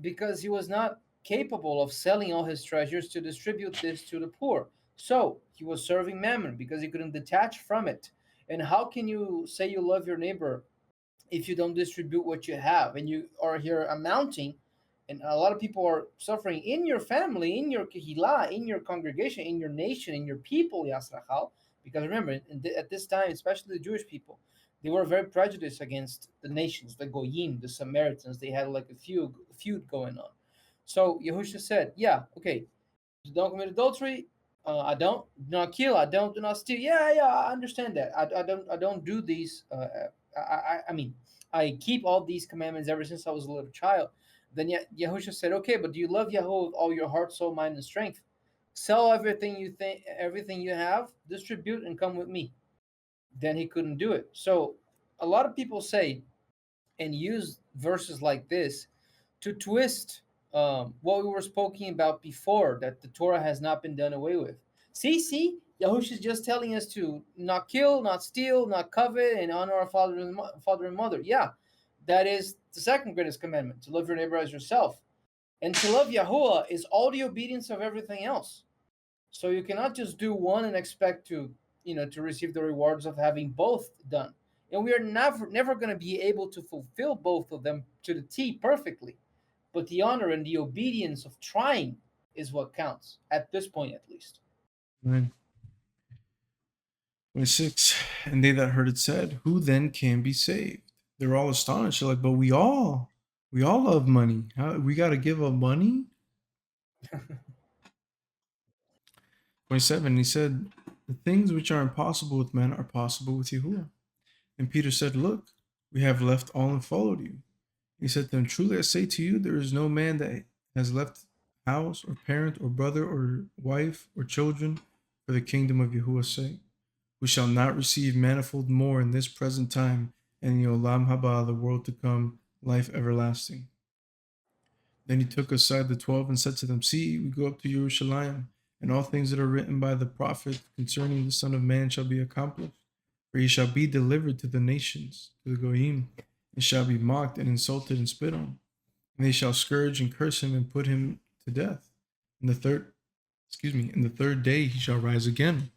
because he was not capable of selling all his treasures to distribute this to the poor. So he was serving mammon because he couldn't detach from it. And how can you say you love your neighbor if you don't distribute what you have and you are here amounting? And a lot of people are suffering in your family, in your kehillah, in your congregation, in your nation, in your people, Yasrachal. Because remember, at this time, especially the Jewish people, they were very prejudiced against the nations, the Goyim, the Samaritans. They had like a feud going on. So Yahusha said, yeah, okay, don't commit adultery. I don't do not kill. I don't do not steal. Yeah, I understand that. I don't do these. I mean, I keep all these commandments ever since I was a little child. Then Yahusha said, okay, but do you love Yahuwah with all your heart, soul, mind, and strength? Sell everything you have, distribute, and come with me. Then he couldn't do it. So a lot of people say and use verses like this to twist what we were speaking about before, that the Torah has not been done away with. See, Yahushua is just telling us to not kill, not steal, not covet, and honor our father and mother. Yeah, that is the second greatest commandment, to love your neighbor as yourself. And to love Yahuwah is all the obedience of everything else. So you cannot just do one and expect to receive the rewards of having both done. And we are never going to be able to fulfill both of them to the T perfectly. But the honor and the obedience of trying is what counts, at this point at least. Right. 26. And they that heard it said, who then can be saved? They're all astonished. They're like, but we all love money. We got to give up money? 27. He said, the things which are impossible with men are possible with Yahuwah. And Peter said, look, we have left all and followed you. He said to them, truly I say to you, there is no man that has left house or parent or brother or wife or children for the kingdom of Yahuwah's sake, who shall not receive manifold more in this present time, and in the Olam Haba, the world to come, life everlasting. Then he took aside the 12 and said to them, see, we go up to Jerusalem, and all things that are written by the prophet concerning the Son of Man shall be accomplished. For he shall be delivered to the nations, to the Goyim, and shall be mocked and insulted and spit on. And they shall scourge and curse him and put him to death. In the third day he shall rise again.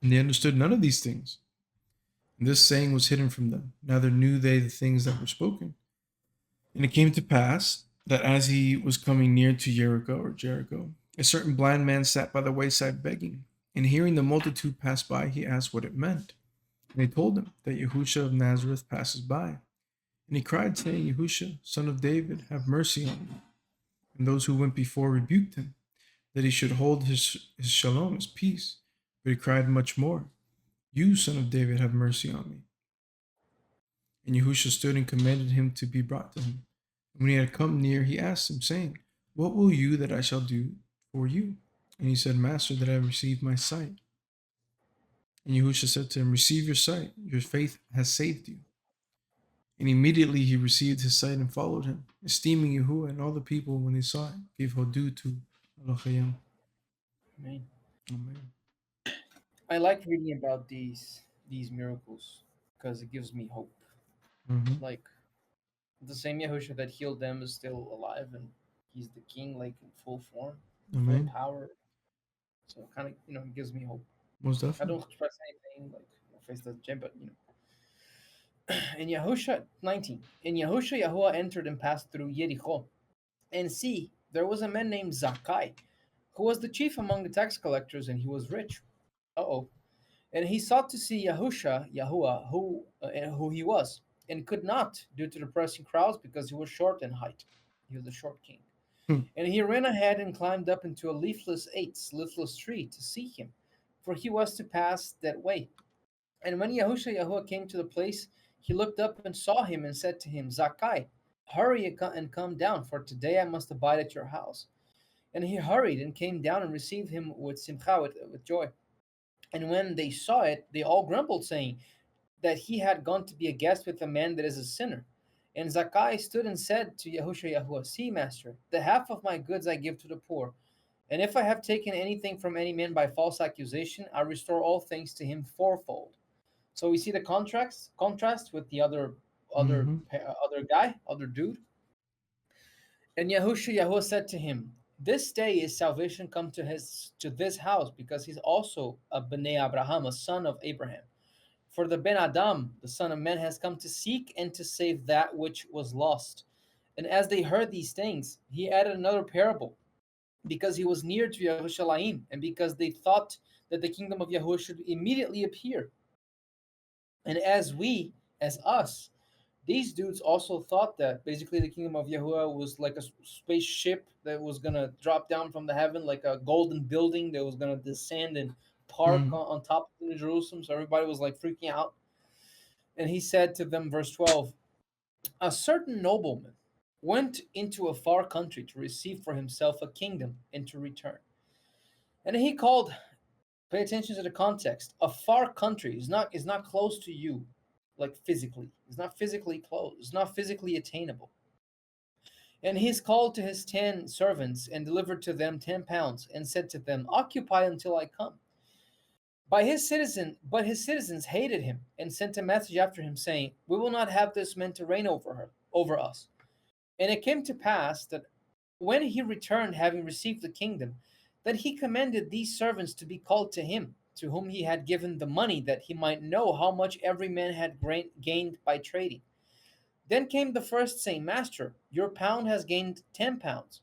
And they understood none of these things. And this saying was hidden from them. Neither knew they the things that were spoken. And it came to pass that as he was coming near to Jericho, a certain blind man sat by the wayside begging. And hearing the multitude pass by, he asked what it meant. And they told him that Yahusha of Nazareth passes by. And he cried, saying, Yahusha, son of David, have mercy on me. And those who went before rebuked him, that he should hold his shalom, his peace. But he cried much more, you, son of David, have mercy on me. And Yahusha stood and commanded him to be brought to him. And when he had come near, he asked him, saying, what will you that I shall do for you? And he said, Master, that I have received my sight. And Yahusha said to him, receive your sight, your faith has saved you. And immediately he received his sight and followed him, esteeming Yahuwah, and all the people, when they saw it, gave hodou to Elohim. Amen. Amen. I like reading about these miracles because it gives me hope. Mm-hmm. Like the same Yahusha that healed them is still alive, and he's the king, like in full form, Amen. full power. So it kind of it gives me hope. Most I definitely. don't express anything like my face doesn't change, but In Yahusha 19, in Yahusha, Yahuah entered and passed through Jericho. And see, there was a man named Zakkai, who was the chief among the tax collectors, and he was rich. Uh-oh. And he sought to see Yahusha, Yahuah, who he was, and could not due to the pressing crowds because he was short in height. He was a short king. Hmm. And he ran ahead and climbed up into a leafless tree to see him, for he was to pass that way. And when Yahusha Yahuah came to the place, he looked up and saw him and said to him, Zakkai, hurry and come down, for today I must abide at your house. And he hurried and came down and received him with simcha, with joy. And when they saw it, they all grumbled, saying that he had gone to be a guest with a man that is a sinner. And Zakkai stood and said to Yahusha Yahuah, See, master, the half of my goods I give to the poor. And if I have taken anything from any man by false accusation, I restore all things to him fourfold. So we see the contrast with the Mm-hmm. other guy, other dude. And Yahusha Yahuah said to him, This day is salvation come to this house, because he's also a Bnei Abraham, a son of Abraham. For the Ben Adam, the son of man, has come to seek and to save that which was lost. And as they heard these things, he added another parable, because he was near to Yerushalayim, and because they thought that the kingdom of Yahuwah should immediately appear. And as us, these dudes also thought that basically the kingdom of Yahuwah was like a spaceship that was gonna drop down from the heaven, like a golden building that was gonna descend and park Mm-hmm. on top of the Jerusalem. So everybody was like freaking out. And he said to them, verse 12, A certain nobleman went into a far country to receive for himself a kingdom and to return. And he called, pay attention to the context. A far country is not close to you, like physically. It's not physically close. It's not physically attainable. And he is called to his 10 servants and delivered to them 10 pounds and said to them, Occupy until I come. But his citizens hated him and sent a message after him, saying, We will not have this man to reign over us. And it came to pass that when he returned, having received the kingdom, that he commanded these servants to be called to him, to whom he had given the money, that he might know how much every man had gained by trading. Then came the first, saying, Master, your pound has gained 10 pounds.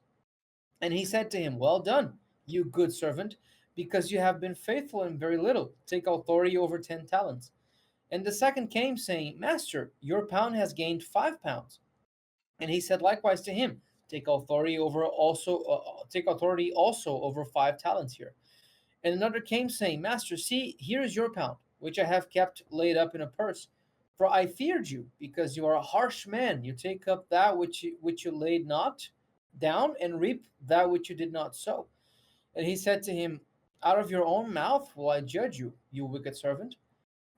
And he said to him, Well done, you good servant, because you have been faithful in very little. Take authority over 10 talents. And the second came, saying, Master, your pound has gained 5 pounds. And he said likewise to him, take authority also over 5 talents here. And another came, saying, Master, see, here is your pound, which I have kept laid up in a purse. For I feared you, because you are a harsh man. You take up that which you laid not down, and reap that which you did not sow. And he said to him, Out of your own mouth will I judge you, you wicked servant.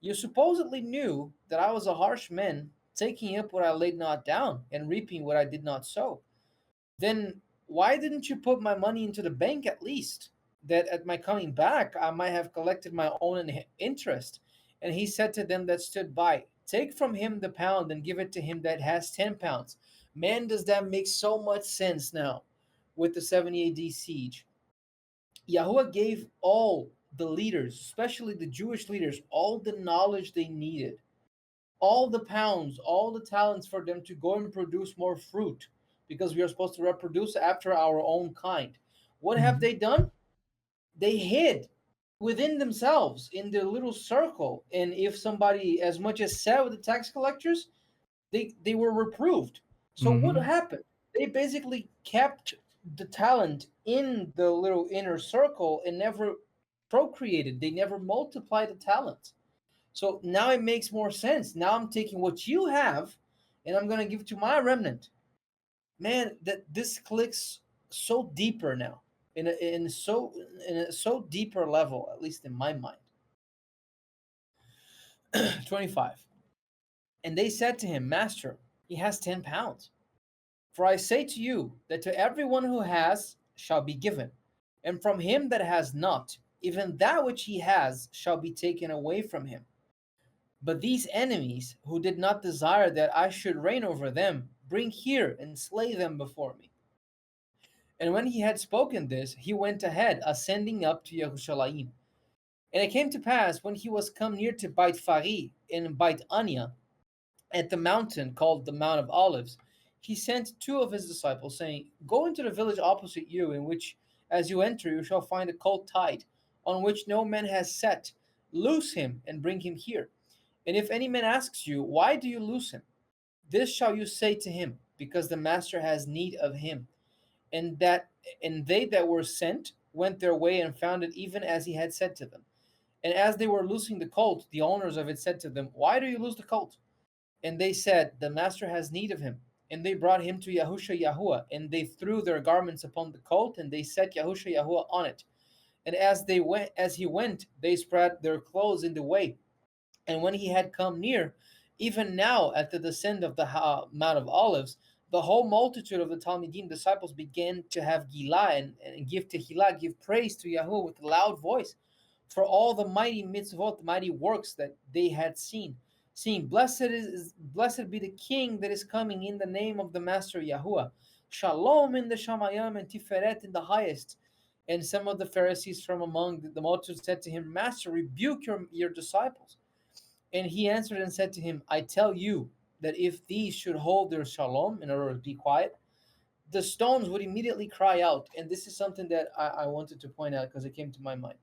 You supposedly knew that I was a harsh man, taking up what I laid not down, and reaping what I did not sow. Then why didn't you put my money into the bank at least, that at my coming back I might have collected my own interest? And he said to them that stood by, Take from him the pound and give it to him that has 10 pounds. Man, does that make so much sense now with the 70 AD siege. Yahuwah gave all the leaders, especially the Jewish leaders, all the knowledge they needed, all the pounds, all the talents for them to go and produce more fruit, because we are supposed to reproduce after our own kind. What have Mm-hmm. they done? They hid within themselves in their little circle. And if somebody as much as said with the tax collectors, they were reproved. So what Mm-hmm. happened? They basically kept the talent in the little inner circle and never procreated. They never multiplied the talent. So now it makes more sense. Now I'm taking what you have and I'm going to give it to my remnant. Man, that this clicks so deeper now. In a so deeper level, at least in my mind. 25. And they said to him, Master, he has 10 pounds. For I say to you that to everyone who has shall be given, and from him that has not, even that which he has shall be taken away from him. But these enemies, who did not desire that I should reign over them, bring here and slay them before me. And when he had spoken this, he went ahead, ascending up to Yerushalayim. And it came to pass, when he was come near to Beit Fari in Beit Ania, at the mountain called the Mount of Olives, he sent two of his disciples, saying, Go into the village opposite you, in which As you enter, you shall find a colt tied, on which no man has sat. Loose him and bring him here. And if any man asks you, why do you loose him? This shall you say to him, because the master has need of him. And they that were sent went their way and found it even as he had said to them. And as they were loosing the colt, the owners of it said to them, why do you loose the colt? And they said, the master has need of him. And they brought him to Yahusha Yahuah, and they threw their garments upon the colt, and they set Yahusha Yahuah on it. And as he went, they spread their clothes in the way. And when he had come near, even now at the descent of the Mount of Olives, the whole multitude of the Talmidim disciples began to have Gilah and give Tehillah, give praise to Yahuwah with a loud voice for all the mighty mitzvot, the mighty works that they had seen. Blessed be the King that is coming in the name of the Master Yahuwah. Shalom in the Shamayim and Tiferet in the highest. And some of the Pharisees from among the multitude said to him, Master, rebuke your disciples. And he answered and said to him, I tell you that if these should hold their shalom, in other words, be quiet, the stones would immediately cry out. And this is something that I wanted to point out because it came to my mind.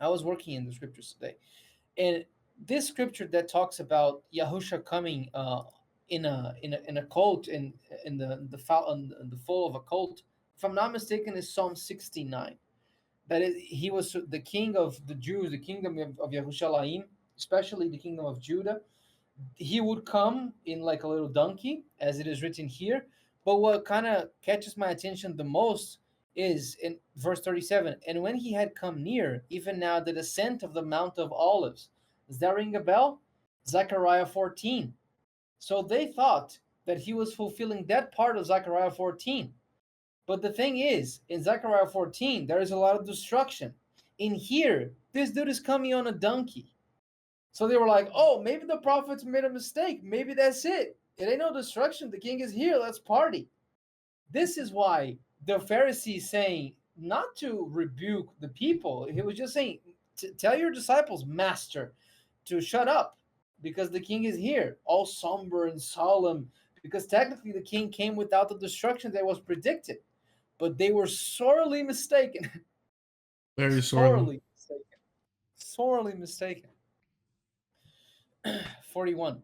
I was working in the scriptures today, and this scripture that talks about Yahusha coming in a colt in the foal of a colt, if I'm not mistaken, is Psalm 69. That is, he was the king of the Jews, the kingdom of Yerushalayim, especially the kingdom of Judah. He would come in like a little donkey, as it is written here. But what kind of catches my attention the most is in verse 37. And when he had come near, even now the descent of the Mount of Olives. Does that ring a bell? Zechariah 14. So they thought that he was fulfilling that part of Zechariah 14. But the thing is, in Zechariah 14, there is a lot of destruction. In here, this dude is coming on a donkey. So they were like, oh, maybe the prophets made a mistake. Maybe that's it. It ain't no destruction. The king is here. Let's party. This is why the Pharisees saying not to rebuke the people. He was just saying, tell your disciples, Master, to shut up because the king is here, all somber and solemn, because technically the king came without the destruction that was predicted. But they were sorely mistaken. Very sorely. Sorely mistaken. 41.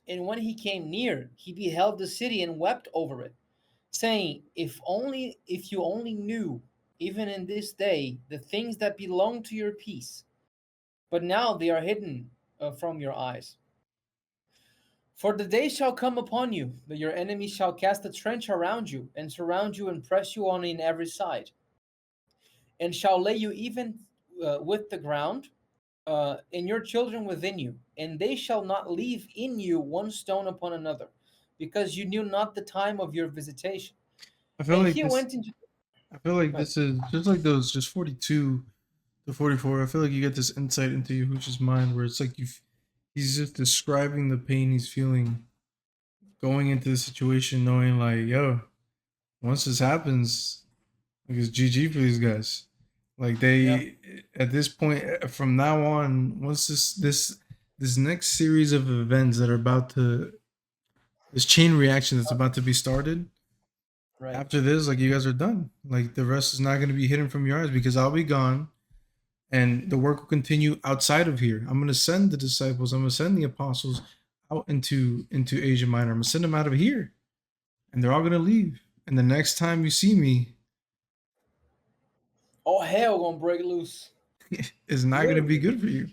And when he came near, he beheld the city and wept over it, saying, if you only knew, even in this day, the things that belong to your peace, but now they are hidden from your eyes. For the day shall come upon you that your enemies shall cast a trench around you and surround you and press you on in every side, and shall lay you even with the ground, and your children within you, and they shall not leave in you one stone upon another, because you knew not the time of your visitation. I feel And like he this, went into. I feel like this is just like those, just 42 to 44. I feel like you get this insight into Yahusha's mind where it's like he's just describing the pain he's feeling going into the situation, knowing like, yo, once this happens, like it's GG for these guys. Like they, at this point, from now on, once this next series of events that are about to, this chain reaction that's about to be started, Right. after this, like you guys are done. Like the rest is not going to be hidden from your eyes because I'll be gone, and the work will continue outside of here. I'm going to send the disciples. I'm going to send the apostles out into Asia Minor. I'm going to send them out of here, and they're all going to leave. And the next time you see me, Oh, hell gonna break loose. it's not going to be good for you.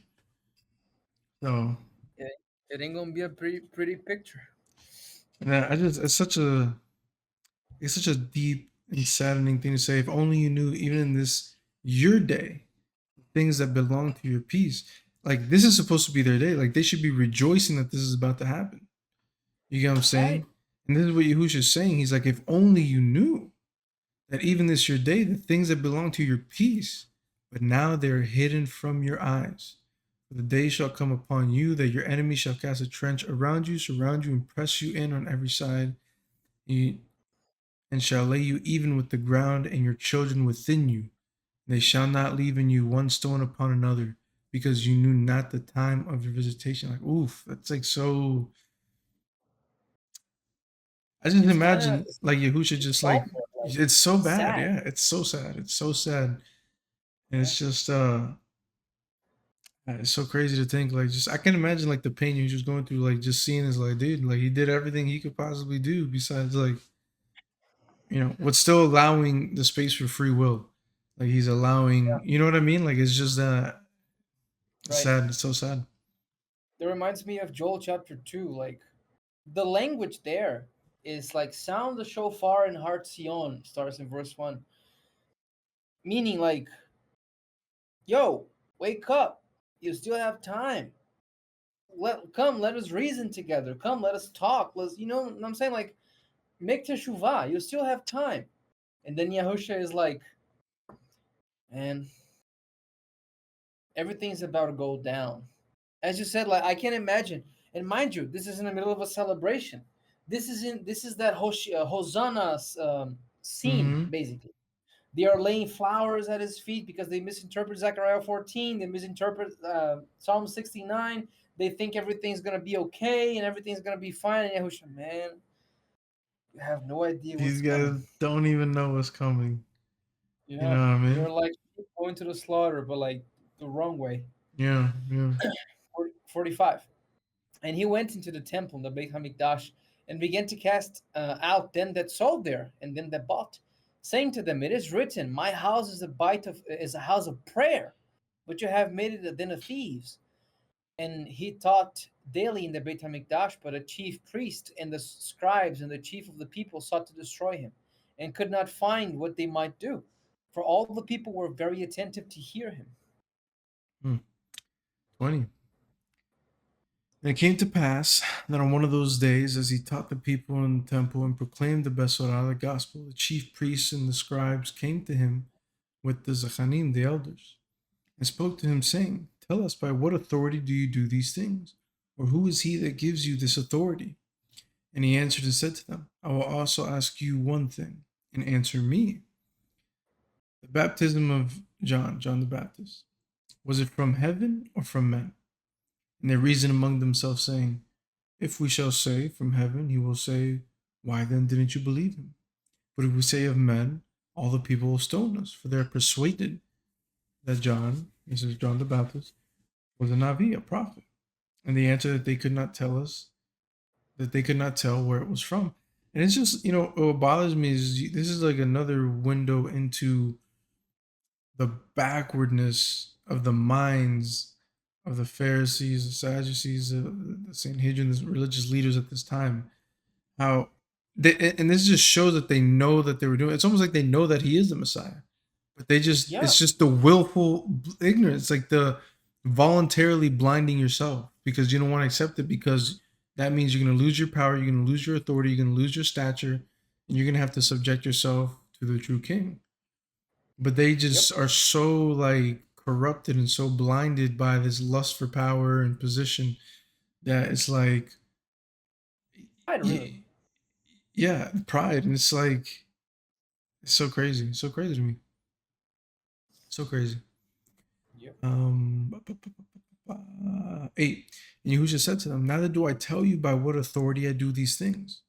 So it ain't gonna be a pretty picture. yeah, it's such a deep and saddening thing to say. If only you knew, even in this your day, things that belong to your peace. Like this is supposed to be their day. Like they should be rejoicing that this is about to happen. You get what I'm saying? Right. And this is what Yahushua is saying. He's like, if only you knew that even this your day, the things that belong to your peace, but now they're hidden from your eyes. For the day shall come upon you that your enemy shall cast a trench around you, surround you, and press you in on every side, and shall lay you even with the ground and your children within you. They shall not leave in you one stone upon another, because you knew not the time of your visitation. Like, oof, that's like so. I just imagine like Yahusha just like It's so bad. sad. Yeah, it's so sad. It's so sad. And Yeah. it's just it's so crazy to think, like, just I can imagine like the pain he was just going through, like just seeing his, like, dude, like he did everything he could possibly do besides, like, what's still allowing the space for free will. Like he's allowing, you know what I mean? Like it's just it's Right. sad. It's so sad. That reminds me of Joel chapter 2. Like, the language there is like, sound the shofar in Har Zion, starts in verse 1. Meaning, like, yo, wake up. You still have time. Let us reason together. Come, let us talk. Let's, you know what I'm saying? Like, make teshuvah. You still have time. And then Yahusha is like, man, everything's about to go down. As you said, like, I can't imagine. And mind you, this is in the middle of a celebration. This is that Hosanna scene, Mm-hmm. basically. They are laying flowers at his feet because they misinterpret Zechariah 14. They misinterpret Psalm 69. They think everything's gonna be okay and everything's gonna be fine. And Yahusha, man, you have no idea These what's guys coming. don't even know what's coming. You know Yeah, what I you're mean? like going to the slaughter, but like the wrong way. Yeah, yeah. 45. And he went into the temple, the Beit Hamikdash, and began to cast out them that sold there and them that bought, saying to them, "It is written, My house is a house of prayer, but you have made it a den of thieves." And he taught daily in the Beit Hamikdash, but a chief priest and the scribes and the chief of the people sought to destroy him, and could not find what they might do, for all the people were very attentive to hear him. 20. And it came to pass that on one of those days, as he taught the people in the temple and proclaimed the Besorah, the gospel, the chief priests and the scribes came to him with the Zachanim, the elders, and spoke to him, saying, Tell us, by what authority do you do these things? Or who is he that gives you this authority? And he answered and said to them, I will also ask you one thing, and answer me. The baptism of John the Baptist, was it from heaven or from men? And they reasoned among themselves, saying, If we shall say from heaven, he will say, Why then didn't you believe him? But if we say of men, all the people will stone us, for they are persuaded that John, this is John the Baptist, was a Navi, a prophet. And they answered that they could not tell us, that they could not tell where it was from. And it's just, what bothers me is this is like another window into the backwardness of the minds of the Pharisees, the Sadducees, the Sanhedrin, the religious leaders at this time. How and this just shows that they know that they were doing. It's almost like they know that he is the Messiah, but Yeah, it's just the willful ignorance, like the voluntarily blinding yourself because you don't want to accept it, because that means you're going to lose your power, you're going to lose your authority, you're going to lose your stature, and you're going to have to subject yourself to the true king. But they yep. just are so like corrupted and so blinded by this lust for power and position that it's like, Pride, really. yeah, pride. And it's like, it's so crazy. So crazy to me. So crazy. Yep. 8. And Yahushua said to them, Neither do I tell you by what authority I do these things.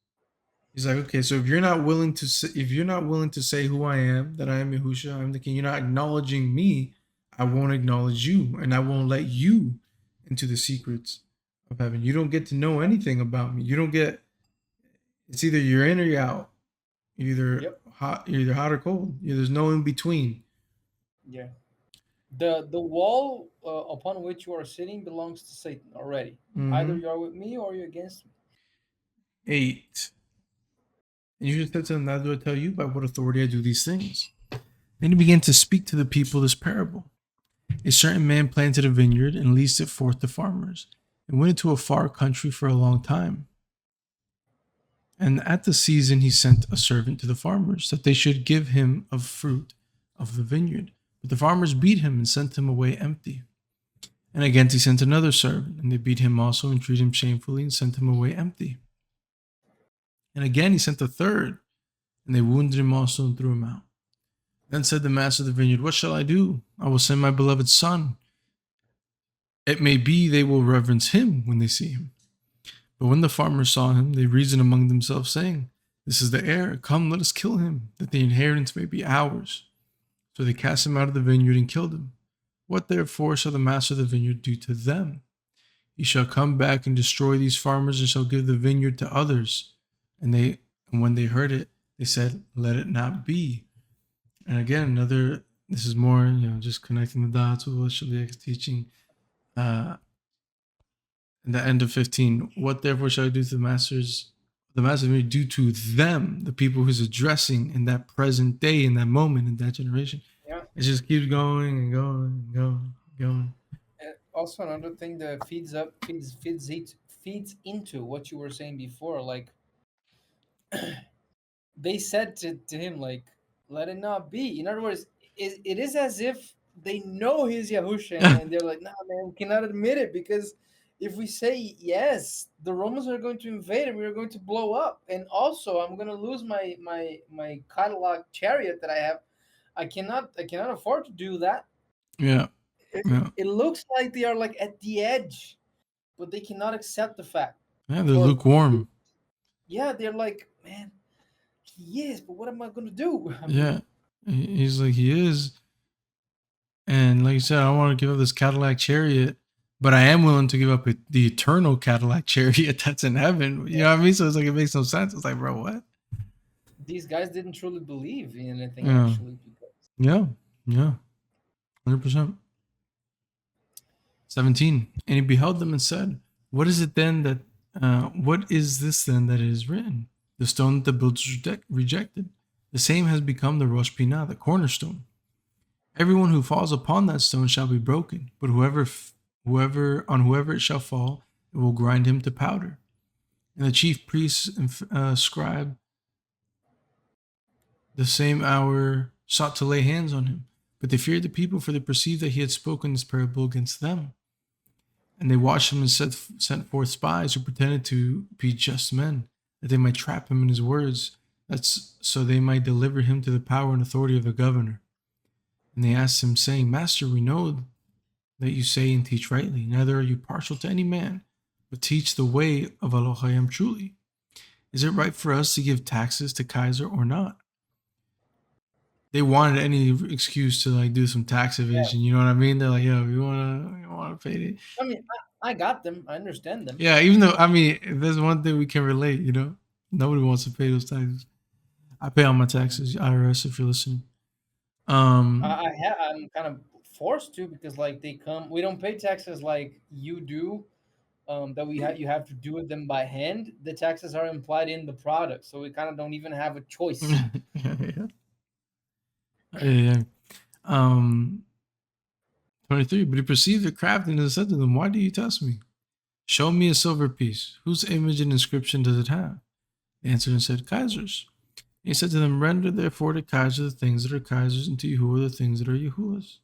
He's like, okay, so if you're not willing to say who I am, that I am Yahushua, I'm the king, you're not acknowledging me, I won't acknowledge you, and I won't let you into the secrets of heaven. You don't get to know anything about me. You don't get. It's either you're in or you're out. Yep. You're either hot or cold. There's no in between. Yeah. The wall upon which you are sitting belongs to Satan already. Either Mm-hmm. you are with me or you're against me. 8. And you said to them, Neither do I tell you by what authority I do these things. Then he began to speak to the people this parable. A certain man planted a vineyard and leased it forth to farmers, and went into a far country for a long time. And at the season he sent a servant to the farmers, that they should give him of fruit of the vineyard. But the farmers beat him and sent him away empty. And again he sent another servant, and they beat him also and treated him shamefully and sent him away empty. And again he sent a third, and they wounded him also and threw him out. Then said the master of the vineyard, What shall I do? I will send my beloved son. It may be they will reverence him when they see him. But when the farmers saw him, they reasoned among themselves, saying, This is the heir. Come, let us kill him, that the inheritance may be ours. So they cast him out of the vineyard and killed him. What therefore shall the master of the vineyard do to them? He shall come back and destroy these farmers and shall give the vineyard to others. And when they heard it, they said, let it not be. And again, this is more, just connecting the dots with what Shaliach is teaching. In the end of 15, what therefore shall I do to the master may do to them, the people who's addressing in that present day, in that moment, in that generation. Yeah. It just keeps going and going and going and going. And also another thing that feeds into what you were saying before, like they said to him, like, let it not be. In other words, it is as if they know he's Yahusha, and they're like, nah, man, we cannot admit it, because if we say yes, the Romans are going to invade and we're going to blow up. And also, I'm going to lose my Cadillac chariot that I have. I cannot afford to do that. Yeah. It looks like they are like at the edge, but they cannot accept the fact. Yeah, they're lukewarm. Yeah, they're like, man, he is, but what am I going to do? Yeah. He's like, he is. And like you said, I don't want to give up this Cadillac chariot, but I am willing to give up the eternal Cadillac chariot that's in heaven. You know what I mean? So it's like, it makes no sense. It's like, bro, what? These guys didn't truly believe in anything, actually. Yeah. 100%. 17. And he beheld them and said, what is this then that is written? The stone that the builders rejected. The same has become the Rosh Pinah, the cornerstone. Everyone who falls upon that stone shall be broken, but whoever it shall fall, it will grind him to powder. And the chief priests and scribe the same hour sought to lay hands on him, but they feared the people, for they perceived that he had spoken this parable against them. And they watched him and sent forth spies who pretended to be just men, that they might trap him in his words, so they might deliver him to the power and authority of the governor. And they asked him, saying, Master, we know that you say and teach rightly. Neither are you partial to any man, but teach the way of Elohim truly. Is it right for us to give taxes to Kaiser or not? They wanted any excuse to like do some tax evasion. Yeah. You know what I mean? They're like, yo, you wanna pay it. I mean, I got them. I understand them. Yeah, even though, I mean, if there's one thing we can relate, nobody wants to pay those taxes. I pay all my taxes, IRS, if you're listening. I'm kind of forced to, because like we don't pay taxes like you do. That you have to do it them by hand. The taxes are implied in the product, so we kind of don't even have a choice. Yeah. 23. But he perceived their craftiness and said to them, why do you test me? Show me a silver piece. Whose image and inscription does it have? They answered and said, Kaiser's. And he said to them, render therefore to Kaiser the things that are Kaiser's, and to Yahuah the things that are Yahuah's.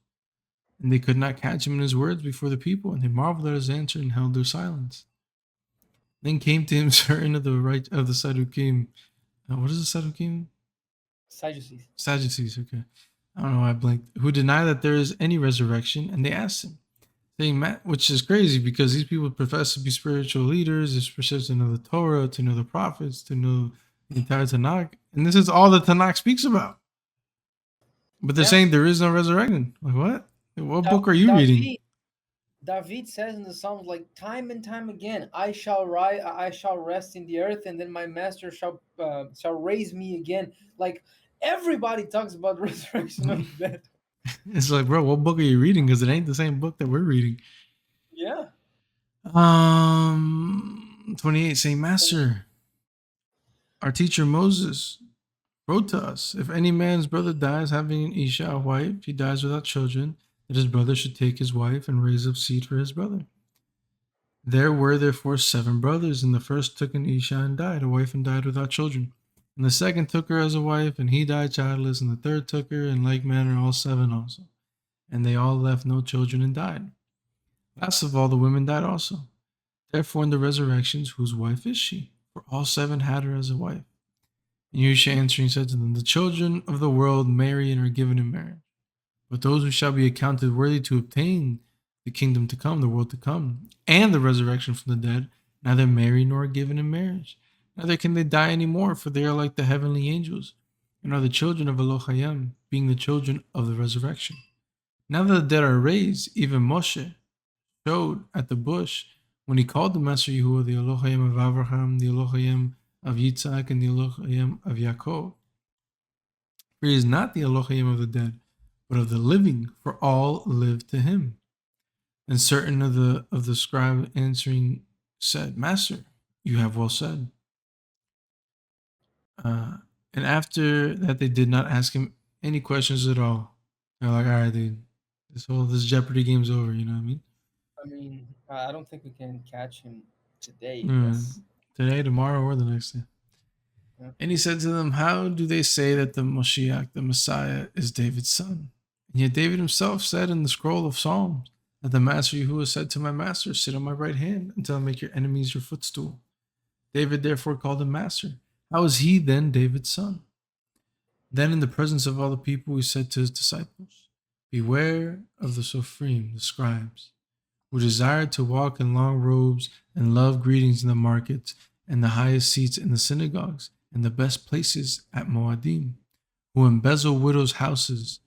And they could not catch him in his words before the people, and they marveled at his answer and held their silence. Then came to him certain of the Sadducees. What is the Sadducees? Sadducees, okay. I don't know why I blanked. Who deny that there is any resurrection, and they asked him, saying, which is crazy because these people profess to be spiritual leaders, they're supposed to know the Torah, to know the prophets, to know the entire Tanakh, and this is all the Tanakh speaks about. But they're saying there is no resurrection. Like, what? What book are you reading? David says in the Psalms, like, time and time again, I shall rest in the earth, and then my master shall raise me again. Like, everybody talks about the resurrection of the dead. It's like, bro, what book are you reading? Because it ain't the same book that we're reading. Yeah. 28, saying, Master, our teacher Moses wrote to us, if any man's brother dies having an Isha, a wife, he dies without children, that his brother should take his wife and raise up seed for his brother. There were therefore 7 brothers, and the first took an Isha and died, a wife, and died without children. And the second took her as a wife, and he died childless, and the third took her, in like manner all 7 also. And they all left no children and died. Last of all, the women died also. Therefore, in the resurrections, whose wife is she? For all 7 had her as a wife. And Yahusha answering said to them, the children of the world marry and are given in marriage. But those who shall be accounted worthy to obtain the kingdom to come, the world to come, and the resurrection from the dead, neither marry nor are given in marriage, neither can they die anymore, for they are like the heavenly angels, and are the children of Elohim, being the children of the resurrection. Now that the dead are raised, even Moshe showed at the bush when he called the Master Yahuah, the Elohim of Abraham, the Elohim of Yitzhak, and the Elohim of Yaakov. For he is not the Elohim of the dead, but of the living, for all live to him. And certain of the scribe answering said, Master, you have well said. And after that, they did not ask him any questions at all. They're like, all right, dude, this Jeopardy game's over. You know what I mean? I mean, I don't think we can catch him today. Mm, Yes. today, tomorrow, or the next day. Yeah. And he said to them, how do they say that the Moshiach, the Messiah, is David's son? And yet David himself said in the scroll of Psalms that the Master Yahuah said to my master, sit on my right hand until I make your enemies your footstool. David therefore called him master. How is he then David's son? Then in the presence of all the people, he said to his disciples, beware of the Sophrim, the scribes, who desired to walk in long robes and love greetings in the markets and the highest seats in the synagogues and the best places at Moadim, who embezzle widows' houses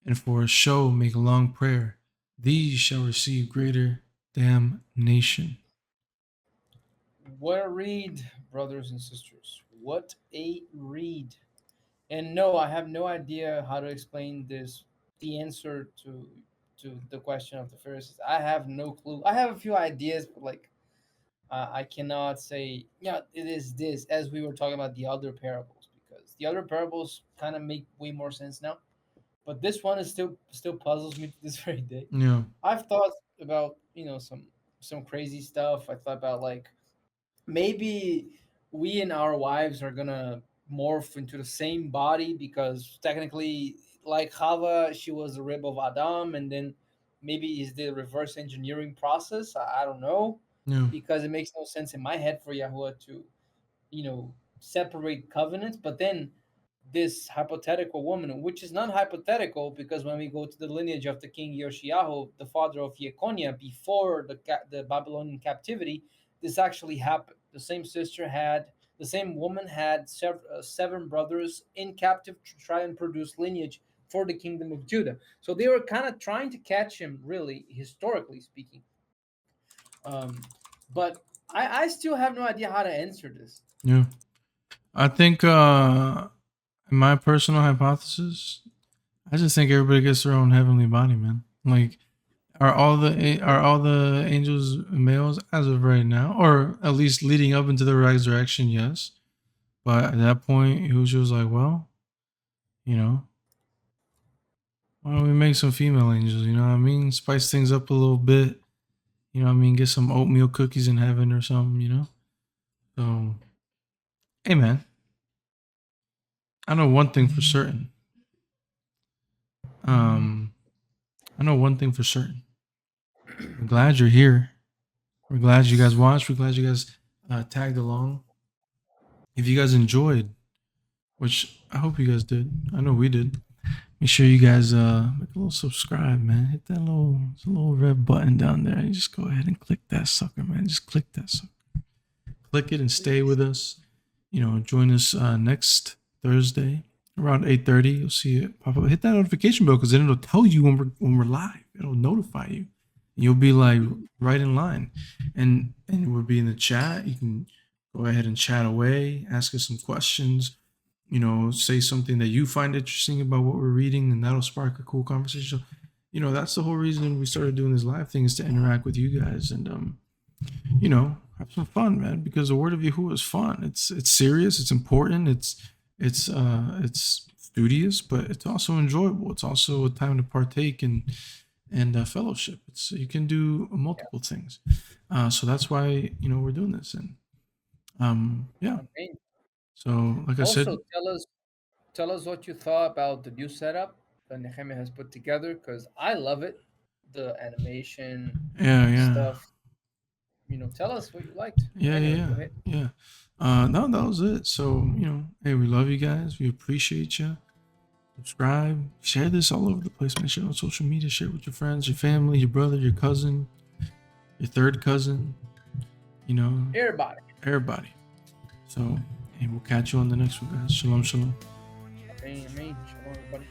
and for a show make long prayer. These shall receive greater damnation. What a read, brothers and sisters. What a read. And no, I have no idea how to explain this, the answer to the question of the Pharisees. I have no clue. I have a few ideas, but like I cannot say, yeah, it is this, as we were talking about the other parables, because the other parables kind of make way more sense now. But this one is still puzzles me to this very day. Yeah. I've thought about, some crazy stuff. I thought about like maybe we and our wives are gonna morph into the same body, because technically, like Chava, she was a rib of Adam, and then maybe is the reverse engineering process. I don't know, Yeah. because it makes no sense in my head for Yahuah to, separate covenants. But then this hypothetical woman, which is not hypothetical, because when we go to the lineage of the king Yoshiyahu, the father of Yekonia, before the Babylonian captivity, this actually happened. The same woman had seven brothers in captive to try and produce lineage for the kingdom of Judah. So they were kind of trying to catch him, really, historically speaking. Um, but I still have no idea how to answer this. Yeah. I think in my personal hypothesis, I just think everybody gets their own heavenly body, man. Like, are all the angels males as of right now, or at least leading up into the resurrection? Yes, but at that point, Yahusha was like, well, you know, why don't we make some female angels? You know what I mean? Spice things up a little bit. You know what I mean? Get some oatmeal cookies in heaven or something. You know. So, hey, man, I know one thing for certain. I know one thing for certain. We're glad you're here. We're glad you guys watched. We're glad you guys tagged along. If you guys enjoyed, which I hope you guys did, I know we did. Make sure you guys make a little subscribe, man. Hit that little red button down there. And just go ahead and click that sucker, man. Just click that sucker. Click it and stay with us. Join us next Thursday around 8:30. You'll see it pop up. Hit that notification bell, because then it'll tell you when we're live. It'll notify you. You'll be like right in line, and we'll be in the chat. You can go ahead and chat away, ask us some questions, say something that you find interesting about what we're reading, and that'll spark a cool conversation. That's the whole reason we started doing this live thing, is to interact with you guys and have some fun, man, because the word of Yahuah is fun. It's serious, it's important, it's studious, but it's also enjoyable. It's also a time to partake and fellowship. You can do multiple things. So that's why we're doing this. And yeah. Okay. So like I said, Also, tell us what you thought about the new setup that Nehemiah has put together, because I love it. The animation yeah. stuff. Tell us what you liked. Anyway, go ahead. Yeah. No, that was it. So, hey, we love you guys. We appreciate you. Subscribe, share this all over the place, man. Share on social media, share with your friends, your family, your brother, your cousin, your third cousin, Everybody. everybody. So, hey, we'll catch you on the next one, guys. Shalom, shalom. Amen. Shalom, everybody.